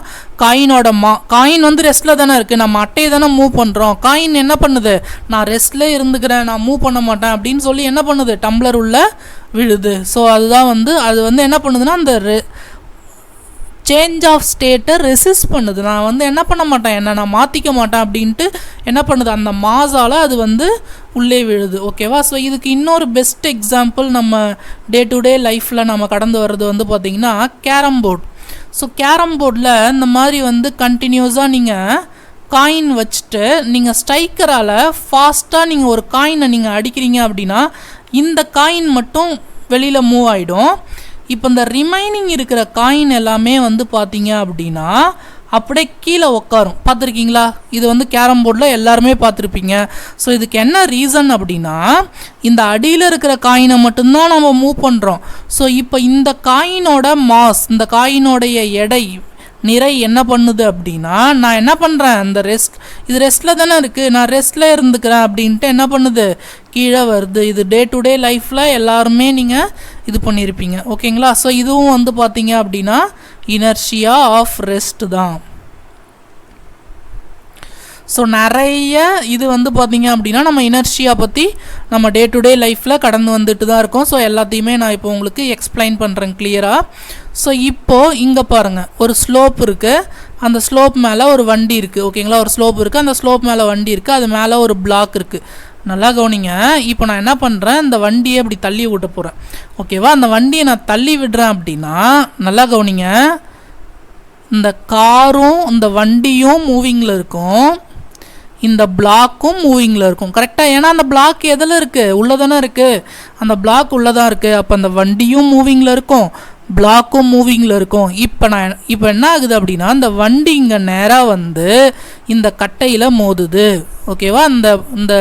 காயின் வந்து ரெஸ்ட்டில் தானே இருக்குது, நம்ம அட்டையை தானே மூவ் பண்ணுறோம். காயின் என்ன பண்ணுது, நான் ரெஸ்ட்லேயே இருந்துக்கிறேன், நான் மூவ் பண்ண மாட்டேன் அப்படின்னு சொல்லி என்ன பண்ணுது, டம்ளர் உள்ள விழுது. ஸோ அதுதான் வந்து அது வந்து என்ன பண்ணுதுன்னா அந்த சேஞ்ச் ஆஃப் ஸ்டேட்டை ரெசிஸ்ட் பண்ணுது. நான் வந்து என்ன பண்ண மாட்டேன், நான் மாற்றிக்க மாட்டேன் அப்படின்ட்டு என்ன பண்ணுது, அந்த மாசால் அது வந்து உள்ளே விழுது. ஓகேவா? ஸோ இதுக்கு இன்னொரு பெஸ்ட் எக்ஸாம்பிள் நம்ம டே டு டே லைஃப்பில் நம்ம கடந்து வர்றது வந்து பார்த்திங்கன்னா கேரம் போர்டு. ஸோ கேரம் போர்டில் இந்த மாதிரி வந்து கண்டினியூஸாக நீங்கள் காயின் வச்சுட்டு நீங்கள் ஸ்ட்ரைக்கரால் ஃபாஸ்ட்டாக நீங்கள் ஒரு காயினை நீங்கள் அடிக்கிறீங்க அப்படின்னா இந்த காயின் மட்டும் வெளியில் மூவ் ஆகிடும். இப்போ இந்த ரிமைனிங் இருக்கிற காயின் எல்லாமே வந்து பார்த்தீங்க அப்படின்னா அப்படியே கீழே உட்காரும். பார்த்துருக்கீங்களா? இது வந்து கேரம் போர்டில் எல்லாருமே பார்த்துருப்பீங்க. ஸோ இதுக்கு என்ன ரீசன் அப்படின்னா இந்த அடியில் இருக்கிற காயினை மட்டும்தான் நம்ம மூவ் பண்ணுறோம். ஸோ இப்போ இந்த காயினோட மாஸ், இந்த காயினோடைய எடை நிறை என்ன பண்ணுது அப்படின்னா நான் என்ன பண்ணுறேன், இந்த இது ரெஸ்ட்டில் தானே இருக்குது, நான் ரெஸ்ட்டில் இருந்துக்கிறேன் அப்படின்ட்டு என்ன பண்ணுது, கீழே வருது. இது டே டு டே லைஃப்பில் எல்லாருமே நீங்கள் இது பண்ணியிருப்பீங்க. ஓகேங்களா? ஸோ இதுவும் வந்து பார்த்தீங்க அப்படின்னா இனர்ஷியா ஆஃப் ரெஸ்ட் தான். ஸோ நிறைய இது வந்து பார்த்திங்க அப்படின்னா நம்ம இனர்ஷியா பற்றி நம்ம டே டு டே லைஃப்பில் கடந்து வந்துட்டு தான் இருக்கோம். ஸோ எல்லாத்தையுமே நான் இப்போ உங்களுக்கு எக்ஸ்பிளைன் பண்ணுறேன் கிளியராக. ஸோ இப்போது இங்கே பாருங்கள், ஒரு ஸ்லோப் இருக்குது, அந்த ஸ்லோப் மேலே ஒரு வண்டி இருக்குது. ஓகேங்களா? ஒரு ஸ்லோப் இருக்குது, அந்த ஸ்லோப் மேலே வண்டி இருக்குது, அது மேலே ஒரு பிளாக் இருக்குது. நல்லா கவனிங்க. இப்போ நான் என்ன பண்ணுறேன், இந்த வண்டியை இப்படி தள்ளி விட்ட போகிறேன். ஓகேவா? அந்த வண்டியை நான் தள்ளி விடுறேன் அப்படின்னா நல்லா கவனிங்க, இந்த காரும் இந்த வண்டியும் மூவிங்கில் இருக்கும். இந்த பிளாக்கும் மூவிங்கில் இருக்கும். கரெக்டாக? ஏன்னா அந்த பிளாக் எதில் இருக்குது? உள்ளே தானே இருக்குது. அந்த பிளாக் உள்ளே தான் இருக்குது. அப்போ அந்த வண்டியும் மூவிங்கில் இருக்கும், பிளாக்கும் மூவிங்கில் இருக்கும். இப்போ என்ன ஆகுது அப்படின்னா, இந்த வண்டி இங்கே நேராக வந்து இந்த கட்டையில் மோதுது. ஓகேவா? இந்த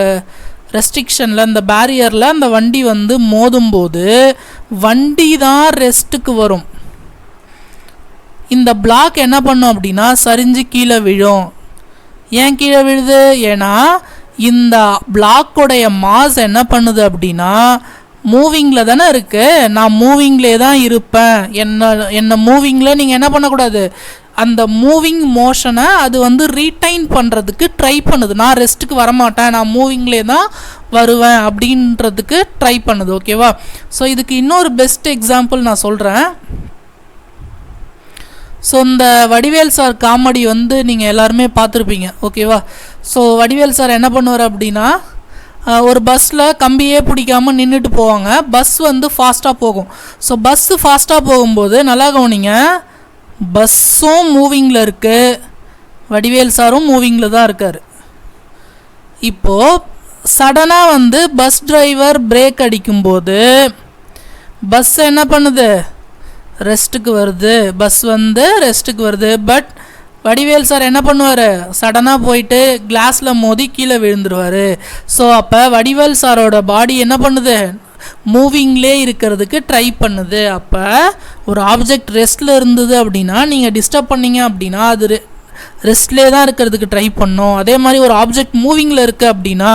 ரெஸ்ட்ரிக்ஷனில், இந்த பேரியரில் அந்த வண்டி வந்து மோதும்போது வண்டி தான் ரெஸ்ட்டுக்கு வரும். இந்த பிளாக் என்ன பண்ணும் அப்படின்னா சரிஞ்சு கீழே விழும். ஏன் கீழே விழுது? ஏன்னா இந்த பிளாக்கோடைய மாஸ் என்ன பண்ணுது அப்படின்னா மூவிங்கில் தானே இருக்குது. நான் மூவிங்லே தான் இருப்பேன். என்ன மூவிங்கில் நீங்கள் என்ன பண்ணக்கூடாது, அந்த மூவிங் மோஷனை அது வந்து ரீடைன் பண்ணுறதுக்கு ட்ரை பண்ணுது. நான் ரெஸ்ட்டுக்கு வரமாட்டேன், நான் மூவிங்லே தான் வருவேன் அப்படின்றதுக்கு ட்ரை பண்ணுது. ஓகேவா? ஸோ இதுக்கு இன்னொரு பெஸ்ட் எக்ஸாம்பிள் நான் சொல்கிறேன். ஸோ இந்த வடிவேல் சார் காமெடி வந்து நீங்கள் எல்லாருமே பார்த்துருப்பீங்க. ஓகேவா? ஸோ வடிவேல் சார் என்ன பண்ணுவார் அப்படின்னா, ஒரு பஸ்ஸில் கம்பியே பிடிக்காமல் நின்றுட்டு போவாங்க. பஸ் வந்து ஃபாஸ்ட்டாக போகும். ஸோ பஸ்ஸு ஃபாஸ்ட்டாக போகும்போது நல்லா கவனிங்க, பஸ்ஸும் மூவிங்கில் இருக்குது, வடிவேல் சாரும் மூவிங்கில் தான் இருக்கார். இப்போது சடனாக வந்து பஸ் டிரைவர் பிரேக் அடிக்கும்போது பஸ் என்ன பண்ணுது? ரெஸ்ட்டுக்கு வருது. பஸ் வந்து ரெஸ்ட்டுக்கு வருது. பட் வடிவேல் சார் என்ன பண்ணுவார்? சடனாக போயிட்டு கிளாஸில் மோதி கீழே விழுந்துருவார். ஸோ அப்போ வடிவேல் சாரோட பாடி என்ன பண்ணுது? மூவிங்லே இருக்கிறதுக்கு ட்ரை பண்ணுது. அப்போ ஒரு ஆப்ஜெக்ட் ரெஸ்ட்டில் இருந்தது அப்படின்னா நீங்கள் டிஸ்டர்ப் பண்ணீங்க அப்படின்னா அது ரெஸ்ட்லேயே தான் இருக்கிறதுக்கு ட்ரை பண்ணோம். அதே மாதிரி ஒரு ஆப்ஜெக்ட் மூவிங்கில் இருக்குது அப்படின்னா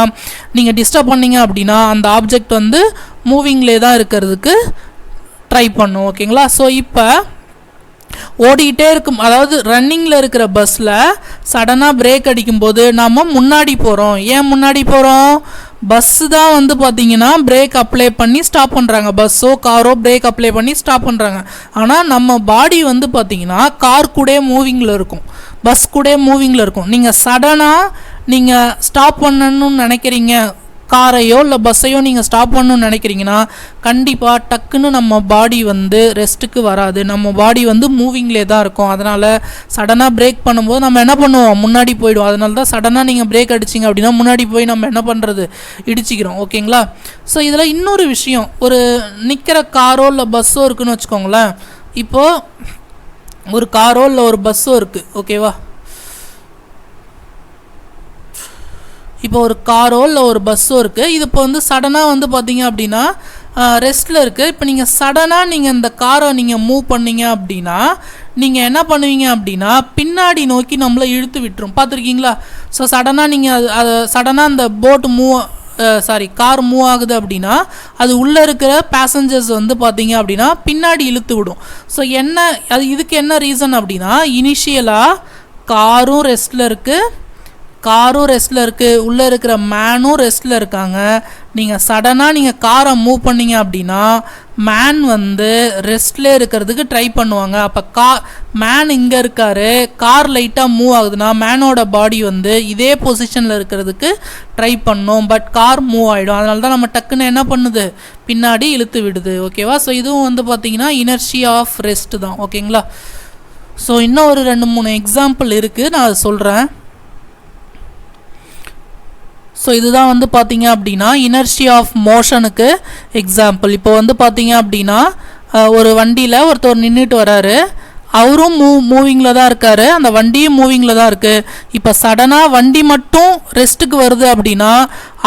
நீங்கள் டிஸ்டர்ப் பண்ணீங்க அப்படின்னா அந்த ஆப்ஜெக்ட் வந்து மூவிங்லே தான் இருக்கிறதுக்கு ட்ரை பண்ணும். ஓகேங்களா? ஸோ இப்போ ஓடிக்கிட்டே இருக்கும், அதாவது ரன்னிங்கில் இருக்கிற பஸ்ஸில் சடனாக பிரேக் அடிக்கும்போது நம்ம முன்னாடி போகிறோம். ஏன் முன்னாடி போகிறோம்? பஸ்ஸு தான் வந்து பார்த்திங்கன்னா பிரேக் அப்ளை பண்ணி ஸ்டாப் பண்ணுறாங்க. பஸ்ஸோ காரோ பிரேக் அப்ளை பண்ணி ஸ்டாப் பண்ணுறாங்க. ஆனால் நம்ம பாடி வந்து பார்த்திங்கன்னா கார் கூட மூவிங்கில் இருக்கும், பஸ் கூட மூவிங்கில் இருக்கும். நீங்கள் சடனாக நீங்கள் ஸ்டாப் பண்ணணும்னு நினைக்கிறீங்க, காரையோ இல்லை பஸ்ஸையோ நீங்கள் ஸ்டாப் பண்ணணும்னு நினைக்கிறீங்கன்னா கண்டிப்பாக டக்குன்னு நம்ம பாடி வந்து ரெஸ்ட்டுக்கு வராது. நம்ம பாடி வந்து மூவிங்லே தான் இருக்கும். அதனால் சடனாக பிரேக் பண்ணும்போது நம்ம என்ன பண்ணுவோம்? முன்னாடி போயிடுவோம். அதனால தான் சடனாக நீங்கள் பிரேக் அடிச்சிங்க அப்படின்னா முன்னாடி போய் நம்ம என்ன பண்ணுறது? இடிச்சிக்கிறோம். ஓகேங்களா? ஸோ இதில் இன்னொரு விஷயம், ஒரு நிற்கிற காரோ இல்லை பஸ்ஸோ இருக்குதுன்னு வச்சுக்கோங்களேன். இப்போது ஒரு காரோ இல்லை ஒரு பஸ்ஸோ இருக்குது. ஓகேவா? இப்போ ஒரு காரோ இல்லை ஒரு பஸ்ஸோ இருக்குது. இது இப்போ வந்து சடனாக வந்து பார்த்தீங்க அப்படின்னா ரெஸ்ட்டில் இருக்குது. இப்போ நீங்கள் சடனாக நீங்கள் இந்த காரை நீங்கள் மூவ் பண்ணீங்க அப்படின்னா நீங்கள் என்ன பண்ணுவீங்க அப்படின்னா பின்னாடி நோக்கி நம்மளை இழுத்து விட்டுரும். பார்த்துருக்கீங்களா? ஸோ சடனாக நீங்கள் அது சடனாக அந்த கார் மூவ் ஆகுது அப்படின்னா அது உள்ளே இருக்கிற பேசஞ்சர்ஸ் வந்து பார்த்தீங்க அப்படின்னா பின்னாடி இழுத்து விடும். ஸோ இதுக்கு என்ன ரீசன் அப்படின்னா, இனிஷியலாக காரும் ரெஸ்ட்டில் இருக்குது, உள்ளே இருக்கிற மேனும் ரெஸ்ட்டில் இருக்காங்க. நீங்கள் சடனாக நீங்கள் காரை மூவ் பண்ணீங்க அப்படின்னா மேன் வந்து ரெஸ்ட்லேயே இருக்கிறதுக்கு ட்ரை பண்ணுவாங்க. அப்போ மேன் இங்கே இருக்கார், கார் லைட்டாக மூவ் ஆகுதுன்னா மேனோட பாடி வந்து இதே பொசிஷனில் இருக்கிறதுக்கு ட்ரை பண்ணும். பட் கார் மூவ் ஆகிடும். அதனால தான் நம்ம டக்குன்னு என்ன பண்ணுது? பின்னாடி இழுத்து விடுது. ஓகேவா? ஸோ இதுவும் வந்து பார்த்திங்கன்னா இனர்ஷியா ஆஃப் ரெஸ்ட் தான். ஓகேங்களா? ஸோ இன்னும் ஒரு 2-3 எக்ஸாம்பிள் இருக்குது, நான் அதை சொல்கிறேன். ஸோ இதுதான் வந்து பார்த்தீங்க அப்படின்னா இனர்ஷியா ஆஃப் மோஷனுக்கு எக்ஸாம்பிள். இப்போ வந்து பார்த்தீங்க அப்படின்னா ஒரு வண்டியில் ஒருத்தர் நின்றுட்டு வராரு, அவரும் மூவிங்கில் தான் இருக்கார், அந்த வண்டியும் மூவிங்கில் தான் இருக்குது. இப்போ சடனாக வண்டி மட்டும் ரெஸ்ட்டுக்கு வருது அப்படின்னா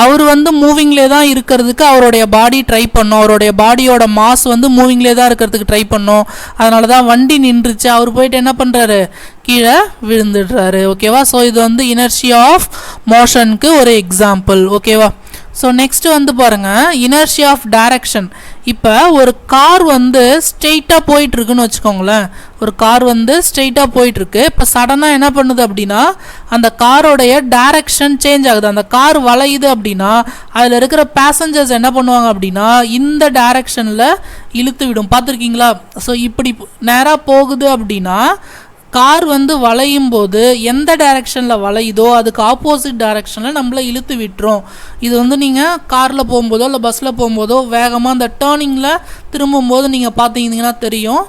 அவர் வந்து மூவிங்லே தான் இருக்கிறதுக்கு அவருடைய பாடி ட்ரை பண்ணோம். அவருடைய பாடியோட மாஸ் வந்து மூவிங்லே தான் இருக்கிறதுக்கு ட்ரை பண்ணோம். அதனால தான் வண்டி நின்றுச்சு. அவர் போயிட்டு என்ன பண்ணுறாரு? கீழே விழுந்துடுறாரு. ஓகேவா? ஸோ இது வந்து இனர்ஷியா ஆஃப் மோஷனுக்கு ஒரு எக்ஸாம்பிள். ஓகேவா? ஸோ நெக்ஸ்ட் வந்து பாருங்கள், இனர்ஷியா ஆஃப் டைரக்ஷன். இப்போ ஒரு கார் வந்து ஸ்ட்ரெயிட்டாக போயிட்டுருக்குன்னு வச்சுக்கோங்களேன். ஒரு கார் வந்து ஸ்ட்ரெயிட்டாக போயிட்டுருக்கு. இப்போ சடனாக என்ன பண்ணுது அப்படின்னா அந்த காரோடைய டைரக்ஷன் சேஞ்ச் ஆகுது. அந்த கார் வளையுது அப்படின்னா அதில் இருக்கிற பேசஞ்சர்ஸ் என்ன பண்ணுவாங்க அப்படின்னா இந்த டைரக்ஷனில் இழுத்து விடும். பார்த்துருக்கீங்களா? ஸோ இப்படி நேராக போகுது அப்படின்னா கார் வந்து வளையும் போது எந்த டைரெக்ஷனில் வளையுதோ அதுக்கு ஆப்போசிட் டைரெக்ஷனில் நம்மளை இழுத்து விட்டுரும். இது வந்து நீங்கள் காரில் போகும்போதோ இல்லை பஸ்ஸில் போகும்போதோ வேகமாக அந்த டேர்னிங்கில் திரும்பும்போது நீங்கள் பார்த்தீங்கன்னா தெரியும்.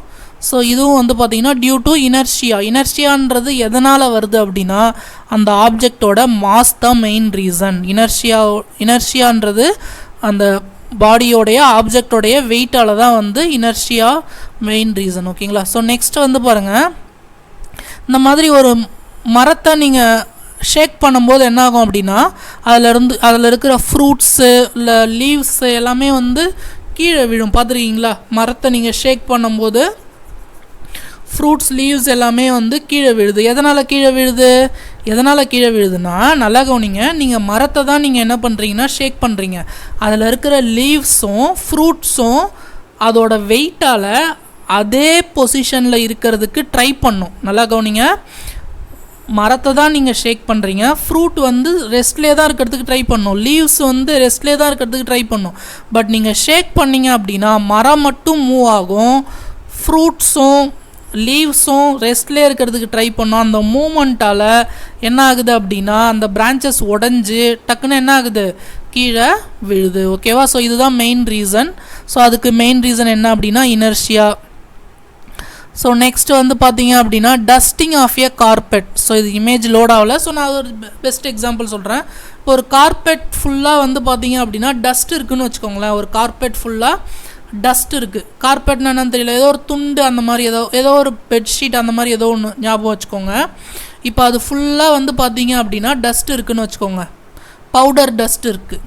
ஸோ இதுவும் வந்து பார்த்திங்கன்னா டியூ டு இனர்ஷியான்றது எதனால் வருது அப்படின்னா அந்த ஆப்ஜெக்டோட மாஸ் தான் மெயின் ரீசன். இனர்ஷியான்றது அந்த பாடியோடைய ஆப்ஜெக்டோடைய வெயிட்டால் தான் வந்து இனர்ஷியா மெயின் ரீசன். ஓகேங்களா. ஸோ நெக்ஸ்ட் வந்து பாருங்கள், இந்த மாதிரி ஒரு மரத்தை நீங்கள் ஷேக் பண்ணும்போது என்ன ஆகும் அப்படின்னா அதில் இருக்கிற ஃப்ரூட்ஸு இல்லை லீவ்ஸு எல்லாமே வந்து கீழே விழும். பார்த்துருக்கீங்களா? மரத்தை நீங்கள் ஷேக் பண்ணும்போது ஃப்ரூட்ஸ் லீவ்ஸ் எல்லாமே வந்து கீழே விழுது. எதனால் கீழே விழுதுன்னா, நல்லா கவனிங்க, நீங்கள் மரத்தை தான் நீங்கள் என்ன பண்ணுறீங்கன்னா ஷேக் பண்ணுறீங்க. அதில் இருக்கிற லீவ்ஸும் ஃப்ரூட்ஸும் அதோட வெயிட்டால் அதே பொசிஷனில் இருக்கிறதுக்கு ட்ரை பண்ணும். நல்லா கவனிங்க, மரத்தை தான் நீங்கள் ஷேக் பண்ணுறீங்க, ஃப்ரூட் வந்து ரெஸ்ட்லே தான் இருக்கிறதுக்கு ட்ரை பண்ணும், லீவ்ஸ் வந்து ரெஸ்ட்லே தான் இருக்கிறதுக்கு ட்ரை பண்ணும். பட் நீங்கள் ஷேக் பண்ணிங்க அப்படின்னா மரம் மட்டும் மூவ் ஆகும், ஃப்ரூட்ஸும் லீவ்ஸும் ரெஸ்ட்லே இருக்கிறதுக்கு ட்ரை பண்ணும். அந்த மூமெண்ட்டால் என்ன ஆகுது அப்படின்னா அந்த பிரான்ச்சஸ் உடஞ்சி டக்குன்னு என்ன ஆகுது, கீழே விழுது. ஓகேவா. ஸோ இதுதான் மெயின் ரீசன். ஸோ அதுக்கு மெயின் ரீசன் என்ன அப்படின்னா இனர்ஷியா. ஸோ நெக்ஸ்ட் வந்து பார்த்தீங்க அப்படின்னா dusting of a carpet. So இது இமேஜ் லோட் ஆகலை. ஸோ நான் ஒரு பெஸ்ட் எக்ஸாம்பிள் சொல்கிறேன். இப்போ ஒரு கார்பெட் ஃபுல்லாக வந்து பார்த்தீங்க அப்படின்னா டஸ்ட் இருக்குதுன்னு வச்சுக்கோங்களேன். ஒரு கார்பெட் ஃபுல்லாக டஸ்ட் இருக்குது. கார்பெட்னா என்னன்னு தெரியல, ஏதோ ஒரு துண்டு அந்த மாதிரி ஏதோ ஒரு பெட்ஷீட் அந்த மாதிரி ஏதோ ஒன்று ஞாபகம் வச்சுக்கோங்க. இப்போ அது ஃபுல்லாக வந்து பார்த்தீங்க அப்படின்னா டஸ்ட் இருக்குதுன்னு வச்சுக்கோங்க, பவுடர் டஸ்ட் இருக்குது.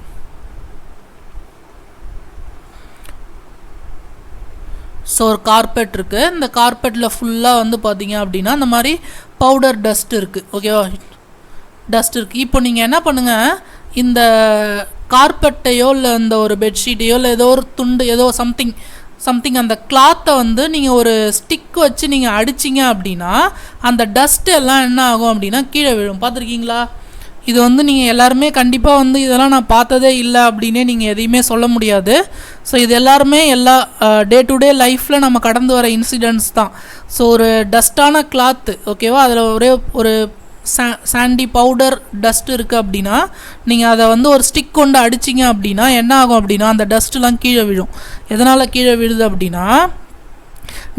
ஸோ ஒரு கார்பெட் இருக்குது, இந்த கார்பெட்டில் ஃபுல்லாக வந்து பார்த்தீங்க அப்படின்னா இந்த மாதிரி பவுடர் டஸ்ட் இருக்குது. ஓகேவா, டஸ்ட் இருக்குது. இப்போ நீங்கள் என்ன பண்ணுங்கள், இந்த கார்பெட்டையோ இல்லை இந்த ஒரு பெட்ஷீட்டையோ இல்லை ஏதோ ஒரு துண்டு ஏதோ சம்திங் அந்த கிளாத்தை வந்து நீங்கள் ஒரு ஸ்டிக் வச்சு நீங்கள் அடிச்சிங்க அப்படின்னா அந்த டஸ்ட்டு எல்லாம் என்ன ஆகும் அப்படின்னா கீழே விழும். பார்த்துருக்கீங்களா? இது வந்து நீங்கள் எல்லாருமே கண்டிப்பாக வந்து இதெல்லாம் நான் பார்த்ததே இல்லை அப்படின்னே நீங்கள் எதையுமே சொல்ல முடியாது. ஸோ இது எல்லாருமே எல்லா டே டு டே லைஃப்பில் நம்ம கடந்து வர இன்சிடென்ட்ஸ் தான். ஸோ ஒரு டஸ்ட்டான கிளாத்து, ஓகேவா, அதில் ஒரே ஒரு சாண்டி பவுடர் டஸ்ட் இருக்குது அப்படின்னா நீங்கள் அதை வந்து ஒரு ஸ்டிக் கொண்டு அடிச்சிங்க அப்படின்னா என்ன ஆகும் அப்படின்னா அந்த டஸ்ட்டுலாம் கீழே விழும். எதனால் கீழே விழுது அப்படின்னா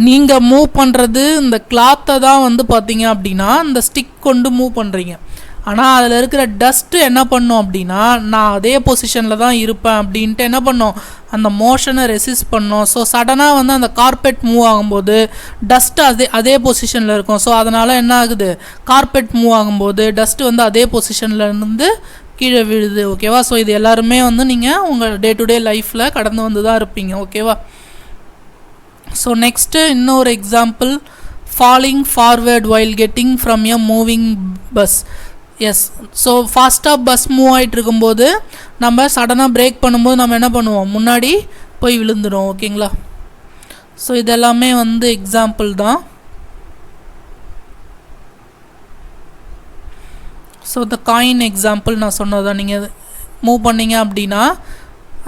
நீங்கள் மூவ் பண்ணுறது இந்த கிளாத்தை தான் வந்து பார்த்தீங்க அப்படின்னா இந்த ஸ்டிக் கொண்டு மூவ் பண்ணுறீங்க. ஆனால் அதில் இருக்கிற டஸ்ட்டு என்ன பண்ணும் அப்படின்னா நான் அதே பொசிஷனில் தான் இருப்பேன் அப்படின்ட்டு என்ன பண்ணும், அந்த மோஷனை ரெசிஸ்ட் பண்ணும். ஸோ சடனாக வந்து அந்த கார்பெட் மூவ் ஆகும்போது டஸ்ட்டு அதே பொசிஷனில் இருக்கும். ஸோ அதனால் என்ன ஆகுது, கார்பெட் மூவ் ஆகும்போது டஸ்ட்டு வந்து அதே பொசிஷனில் இருந்து கீழே விழுது. ஓகேவா. ஸோ இது எல்லாருமே வந்து நீங்கள் உங்கள் டே டு டே லைஃப்பில் கடந்து வந்து தான் இருப்பீங்க. ஓகேவா. ஸோ நெக்ஸ்ட்டு இன்னொரு example, falling forward while getting from a moving bus. Yes. So ஃபாஸ்ட்டாக பஸ் மூவ் ஆகிட்டு இருக்கும்போது நம்ம சடனாக பிரேக் பண்ணும்போது நம்ம என்ன பண்ணுவோம், முன்னாடி போய் விழுந்துடும். ஓகேங்களா. ஸோ இதெல்லாமே வந்து எக்ஸாம்பிள் தான். ஸோ இந்த காயின் எக்ஸாம்பிள் நான் சொன்னதான், நீங்கள் மூவ் பண்ணிங்க அப்படின்னா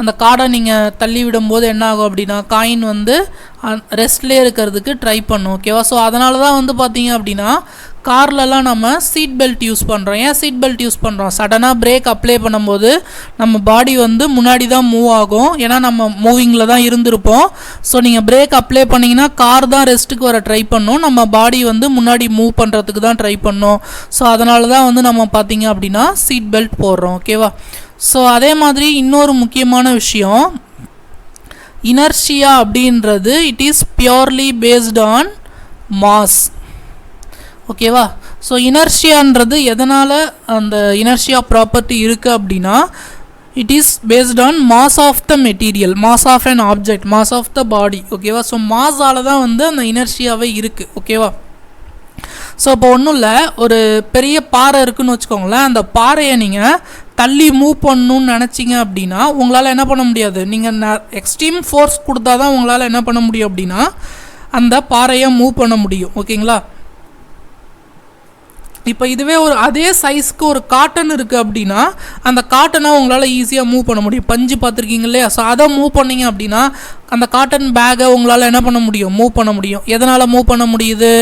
அந்த கார்டை நீங்கள் தள்ளி விடும்போது என்ன ஆகும் அப்படின்னா காயின் வந்து ரெஸ்ட்லேயே இருக்கிறதுக்கு ட்ரை பண்ணும். ஓகேவா. ஸோ அதனால தான் வந்து பார்த்தீங்க அப்படின்னா கார்லலாம் நம்ம சீட் பெல்ட் யூஸ் பண்ணுறோம். ஏன் சீட் பெல்ட் யூஸ் பண்ணுறோம், சடனாக பிரேக் அப்ளை பண்ணும்போது நம்ம பாடி வந்து முன்னாடி தான் மூவ் ஆகும், ஏன்னா நம்ம மூவிங்கில் தான் இருந்திருப்போம். ஸோ நீங்கள் பிரேக் அப்ளை பண்ணிங்கன்னா கார் தான் ரெஸ்ட்டுக்கு வர ட்ரை பண்ணும், நம்ம பாடி வந்து முன்னாடி மூவ் பண்ணுறதுக்கு தான் ட்ரை பண்ணும். ஸோ அதனால தான் வந்து நம்ம பார்த்தீங்க அப்படின்னா சீட் பெல்ட் போடுறோம். ஓகேவா. ஸோ அதே மாதிரி இன்னொரு முக்கியமான விஷயம், இனர்ஷியா அப்படின்றது it is purely based on mass. ஓகேவா. ஸோ இனர்ஷியான்றது எதனால் அந்த இனர்ஷியா ப்ராப்பர்ட்டி இருக்குது அப்படின்னா it is based on mass of the material, mass of an object, mass of the body. ஓகேவா. ஸோ மாஸால் தான் வந்து அந்த இனர்ஷியாவே இருக்குது. ஓகேவா. ஸோ இப்போ ஒன்றும் இல்லை, ஒரு பெரிய பாறை இருக்குதுன்னு வச்சுக்கோங்களேன், அந்த பாறையை நீங்கள் தள்ளி மூவ் பண்ணணுன்னு நினச்சிங்க அப்படின்னா உங்களால் என்ன பண்ண முடியாது, நீங்கள் எக்ஸ்ட்ரீம் ஃபோர்ஸ் கொடுத்தா தான் உங்களால் என்ன பண்ண முடியும் அப்படின்னா அந்த பாறையை மூவ் பண்ண முடியும். ஓகேங்களா. இப்போ இதுவே ஒரு அதே சைஸ்க்கு ஒரு காட்டன் இருக்குது அப்படின்னா அந்த காட்டனை உங்களால் ஈஸியாக மூவ் பண்ண முடியும். பஞ்சு பார்த்துருக்கீங்க இல்லையா. ஸோ அதை மூவ் பண்ணிங்க அப்படின்னா அந்த காட்டன் பேக்கை உங்களால் என்ன பண்ண முடியும், மூவ் பண்ண முடியும். எதனால் மூவ் பண்ண முடியுது,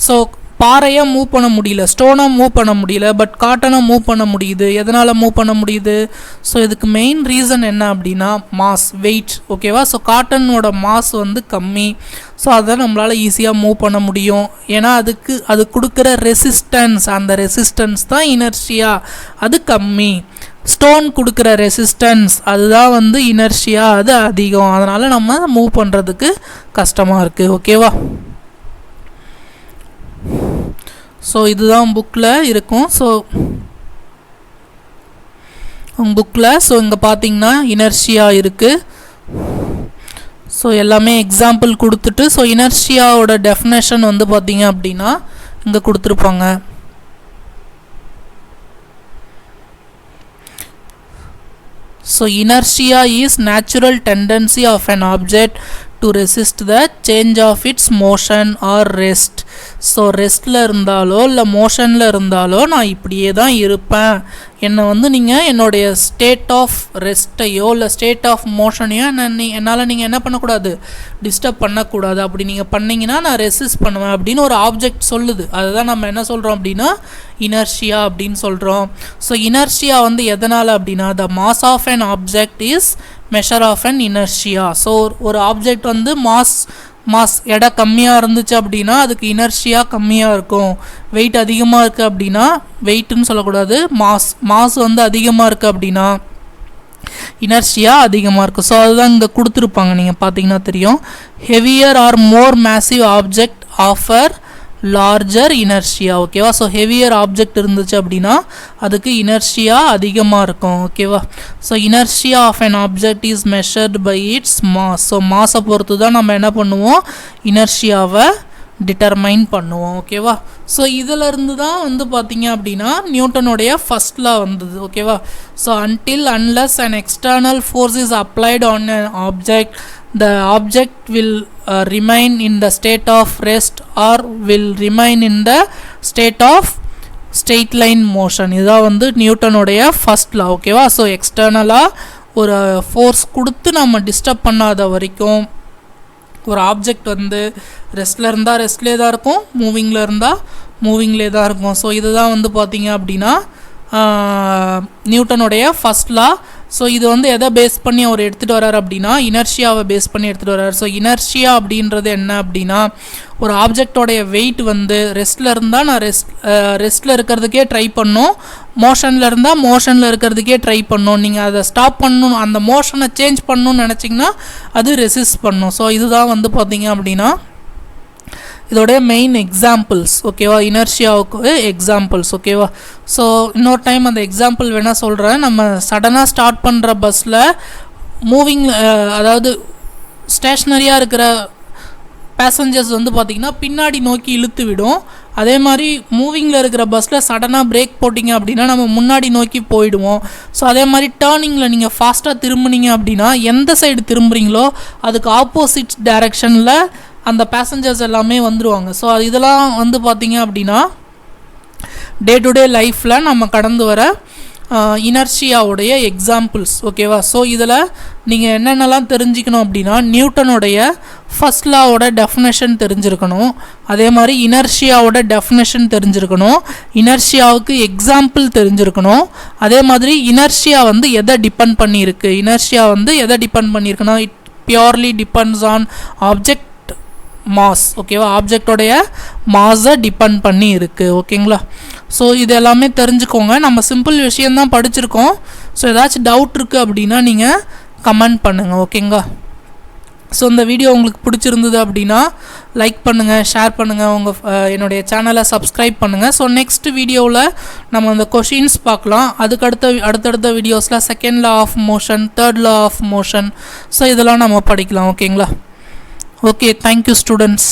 ஸோ பாறையை மூவ் பண்ண முடியல, ஸ்டோனை மூவ் பண்ண முடியல, பட் காட்டனை மூவ் பண்ண முடியுது. எதனால் மூவ் பண்ண முடியுது? ஸோ இதுக்கு மெயின் ரீசன் என்ன அப்படின்னா மாஸ், வெயிட். ஓகேவா? ஸோ காட்டனோட மாஸ் வந்து கம்மி. ஸோ அதை நம்மளால் ஈஸியாக மூவ் பண்ண முடியும். ஏன்னா அது கொடுக்குற ரெசிஸ்டன்ஸ், அந்த ரெசிஸ்டன்ஸ் தான் இனர்ஷியா, அது கம்மி. ஸ்டோன் கொடுக்குற ரெசிஸ்டன்ஸ் அதுதான் வந்து இனர்ஷியா, அது அதிகம். அதனால் நம்ம மூவ் பண்ணுறதுக்கு கஷ்டமாக இருக்குது. ஓகேவா? ஸோ இதுதான் புக்கில் இருக்கும். ஸோ புக்கில் இங்கே பார்த்தீங்கன்னா இனர்ஷியா இருக்குது. ஸோ எல்லாமே எக்ஸாம்பிள் கொடுத்துட்டு, ஸோ இனர்ஷியாவோட டெஃபினேஷன் வந்து பார்த்தீங்க அப்படின்னா இங்கே கொடுத்துருப்பாங்க. So inertia is natural tendency of an object to resist the change of its motion or rest. So ரெஸ்ட்டில் இருந்தாலோ இல்லை மோஷனில் இருந்தாலோ நான் இப்படியே தான் இருப்பேன். என்னை வந்து நீங்கள் என்னுடைய ஸ்டேட் ஆஃப் ரெஸ்ட்டையோ இல்லை ஸ்டேட் ஆஃப் மோஷனையோ என்னால் நீங்கள் என்ன பண்ணக்கூடாது, டிஸ்டர்ப் பண்ணக்கூடாது. அப்படி நீங்கள் பண்ணிங்கன்னா நான் ரெசிஸ்ட் பண்ணுவேன் அப்படின்னு ஒரு ஆப்ஜெக்ட் சொல்லுது. அதுதான் நம்ம என்ன சொல்கிறோம் அப்படின்னா இனர்ஷியா அப்படின்னு சொல்கிறோம். ஸோ இனர்ஷியா வந்து எதனால் அப்படின்னா the mass of an object is measure of an inertia. So ஒரு ஆப்ஜெக்ட் வந்து மாஸ் எடை கம்மியாக இருந்துச்சு அப்படின்னா அதுக்கு இனர்ஷியா கம்மியாக இருக்கும். வெயிட் அதிகமாக இருக்குது அப்படின்னா, வெயிட்டுன்னு சொல்லக்கூடாது, மாஸ் வந்து அதிகமாக இருக்குது அப்படின்னா இனர்ஷியா அதிகமாக இருக்குது. ஸோ அதுதான் இங்கே கொடுத்துருப்பாங்க, நீங்கள் பார்த்தீங்கன்னா தெரியும். Heavier or more massive object offer larger inertia. ஓகேவா? ஸோ ஹெவியர் ஆப்ஜெக்ட் இருந்துச்சு அப்படின்னா அதுக்கு இனர்ஷியா அதிகமாக இருக்கும். ஓகேவா? So inertia of an object is measured by its mass. So மாஸை பொறுத்து தான் நம்ம என்ன பண்ணுவோம், இனர்ஷியாவை டிட்டர்மைன் பண்ணுவோம். ஓகேவா? ஸோ இதிலிருந்து தான் வந்து பார்த்தீங்க அப்படின்னா நியூட்டனுடைய ஃபர்ஸ்ட் லா வந்தது. ஓகேவா? So unless an external force is applied on an object the object will remain in the state of rest or will remain in the state of straight line motion. இதான் வந்து நியூட்டனுடைய ஃபர்ஸ்ட் லா. ஓகேவா? So எக்ஸ்டர்னலாக ஒரு force கொடுத்து நம்ம disturb பண்ணாத வரைக்கும் ஒரு ஆப்ஜெக்ட் வந்து ரெஸ்ட்டில் இருந்தால் ரெஸ்ட்லேயே தான் இருக்கும், மூவிங்கில் இருந்தால் மூவிங்லேயே தான் இருக்கும். ஸோ இதுதான் வந்து பார்த்தீங்க அப்படின்னா நியூட்டனுடைய ஃபர்ஸ்ட் லா. ஸோ இது வந்து எதை பேஸ் பண்ணி அவர் எடுத்துகிட்டு வர்றார் அப்படின்னா இனர்ஷியாவை பேஸ் பண்ணி எடுத்துகிட்டு வர்றார். ஸோ இனர்ஷியா அப்படின்றது என்ன அப்படின்னா ஒரு ஆப்ஜெக்டோடைய வெயிட் வந்து ரெஸ்ட்டில் இருந்தால் நான் ரெஸ்ட்டில் இருக்கிறதுக்கே ட்ரை பண்ணணும், மோஷனில் இருந்தால் மோஷனில் இருக்கிறதுக்கே ட்ரை பண்ணணும். நீங்கள் அதை ஸ்டாப் பண்ணணும், அந்த மோஷனை சேஞ்ச் பண்ணணும்னு நினச்சிங்கன்னா அது ரெசிஸ்ட் பண்ணணும். ஸோ இதுதான் வந்து பார்த்தீங்க அப்படின்னா இதோடைய மெயின் எக்ஸாம்பிள்ஸ். ஓகேவா? இனர்ஷியாவுக்கு எக்ஸாம்பிள்ஸ். ஓகேவா? ஸோ இன்னொரு டைம் அந்த எக்ஸாம்பிள் வேணால் சொல்கிறேன். நம்ம சடனாக ஸ்டார்ட் பண்ணுற பஸ்ஸில் அதாவது ஸ்டேஷ்னரியாக இருக்கிற பேசஞ்சர்ஸ் வந்து பார்த்திங்கன்னா பின்னாடி நோக்கி இழுத்து விடும். அதே மாதிரி மூவிங்கில் இருக்கிற பஸ்ஸில் சடனாக பிரேக் போட்டிங்க அப்படின்னா நம்ம முன்னாடி நோக்கி போயிடுவோம். ஸோ அதே மாதிரி டேர்னிங்கில் நீங்கள் ஃபாஸ்ட்டாக திரும்பினீங்க அப்படின்னா எந்த சைடு திரும்புகிறீங்களோ அதுக்கு ஆப்போசிட் டைரக்ஷனில் அந்த பேசஞ்சர்ஸ் எல்லாமே வந்துடுவாங்க. ஸோ இதெல்லாம் வந்து பார்த்திங்க அப்படின்னா டே டு டே லைஃப்பில் நம்ம கடந்து வர இனர்ஷியாவுடைய எக்ஸாம்பிள்ஸ். ஓகேவா? ஸோ இதில் நீங்கள் என்னென்னலாம் தெரிஞ்சுக்கணும் அப்படின்னா நியூட்டனுடைய ஃபர்ஸ்ட் லாவோட டெஃபினேஷன் தெரிஞ்சிருக்கணும், அதே மாதிரி இனர்ஷியாவோட டெஃபினேஷன் தெரிஞ்சிருக்கணும், இனர்ஷியாவுக்கு எக்ஸாம்பிள் தெரிஞ்சிருக்கணும், அதே மாதிரி இனர்ஷியா வந்து எதை டிபெண்ட் பண்ணியிருக்கு, இனர்ஷியா வந்து எதை டிபெண்ட் பண்ணியிருக்குன்னா it purely depends on object mass. ஓகேவா? ஆப்ஜெக்டோடைய மாஸை டிபெண்ட் பண்ணி இருக்குது. ஓகேங்களா? ஸோ இது எல்லாமே தெரிஞ்சுக்கோங்க. நம்ம சிம்பிள் விஷயந்தான் படிச்சிருக்கோம். ஸோ ஏதாச்சும் டவுட் இருக்குது அப்படின்னா நீங்கள் கமெண்ட் பண்ணுங்கள். ஓகேங்களா? ஸோ இந்த வீடியோ உங்களுக்கு பிடிச்சிருந்தது அப்படின்னா லைக் பண்ணுங்கள், ஷேர் பண்ணுங்கள், என்னுடைய சேனலை சப்ஸ்கிரைப் பண்ணுங்கள். ஸோ நெக்ஸ்ட் வீடியோவில் நம்ம அந்த கொஷின்ஸ் பார்க்கலாம். அடுத்தடுத்த வீடியோஸில் second law of motion, third law of motion, so இதெல்லாம் நம்ம படிக்கலாம். ஓகேங்களா? Okay, thank you students.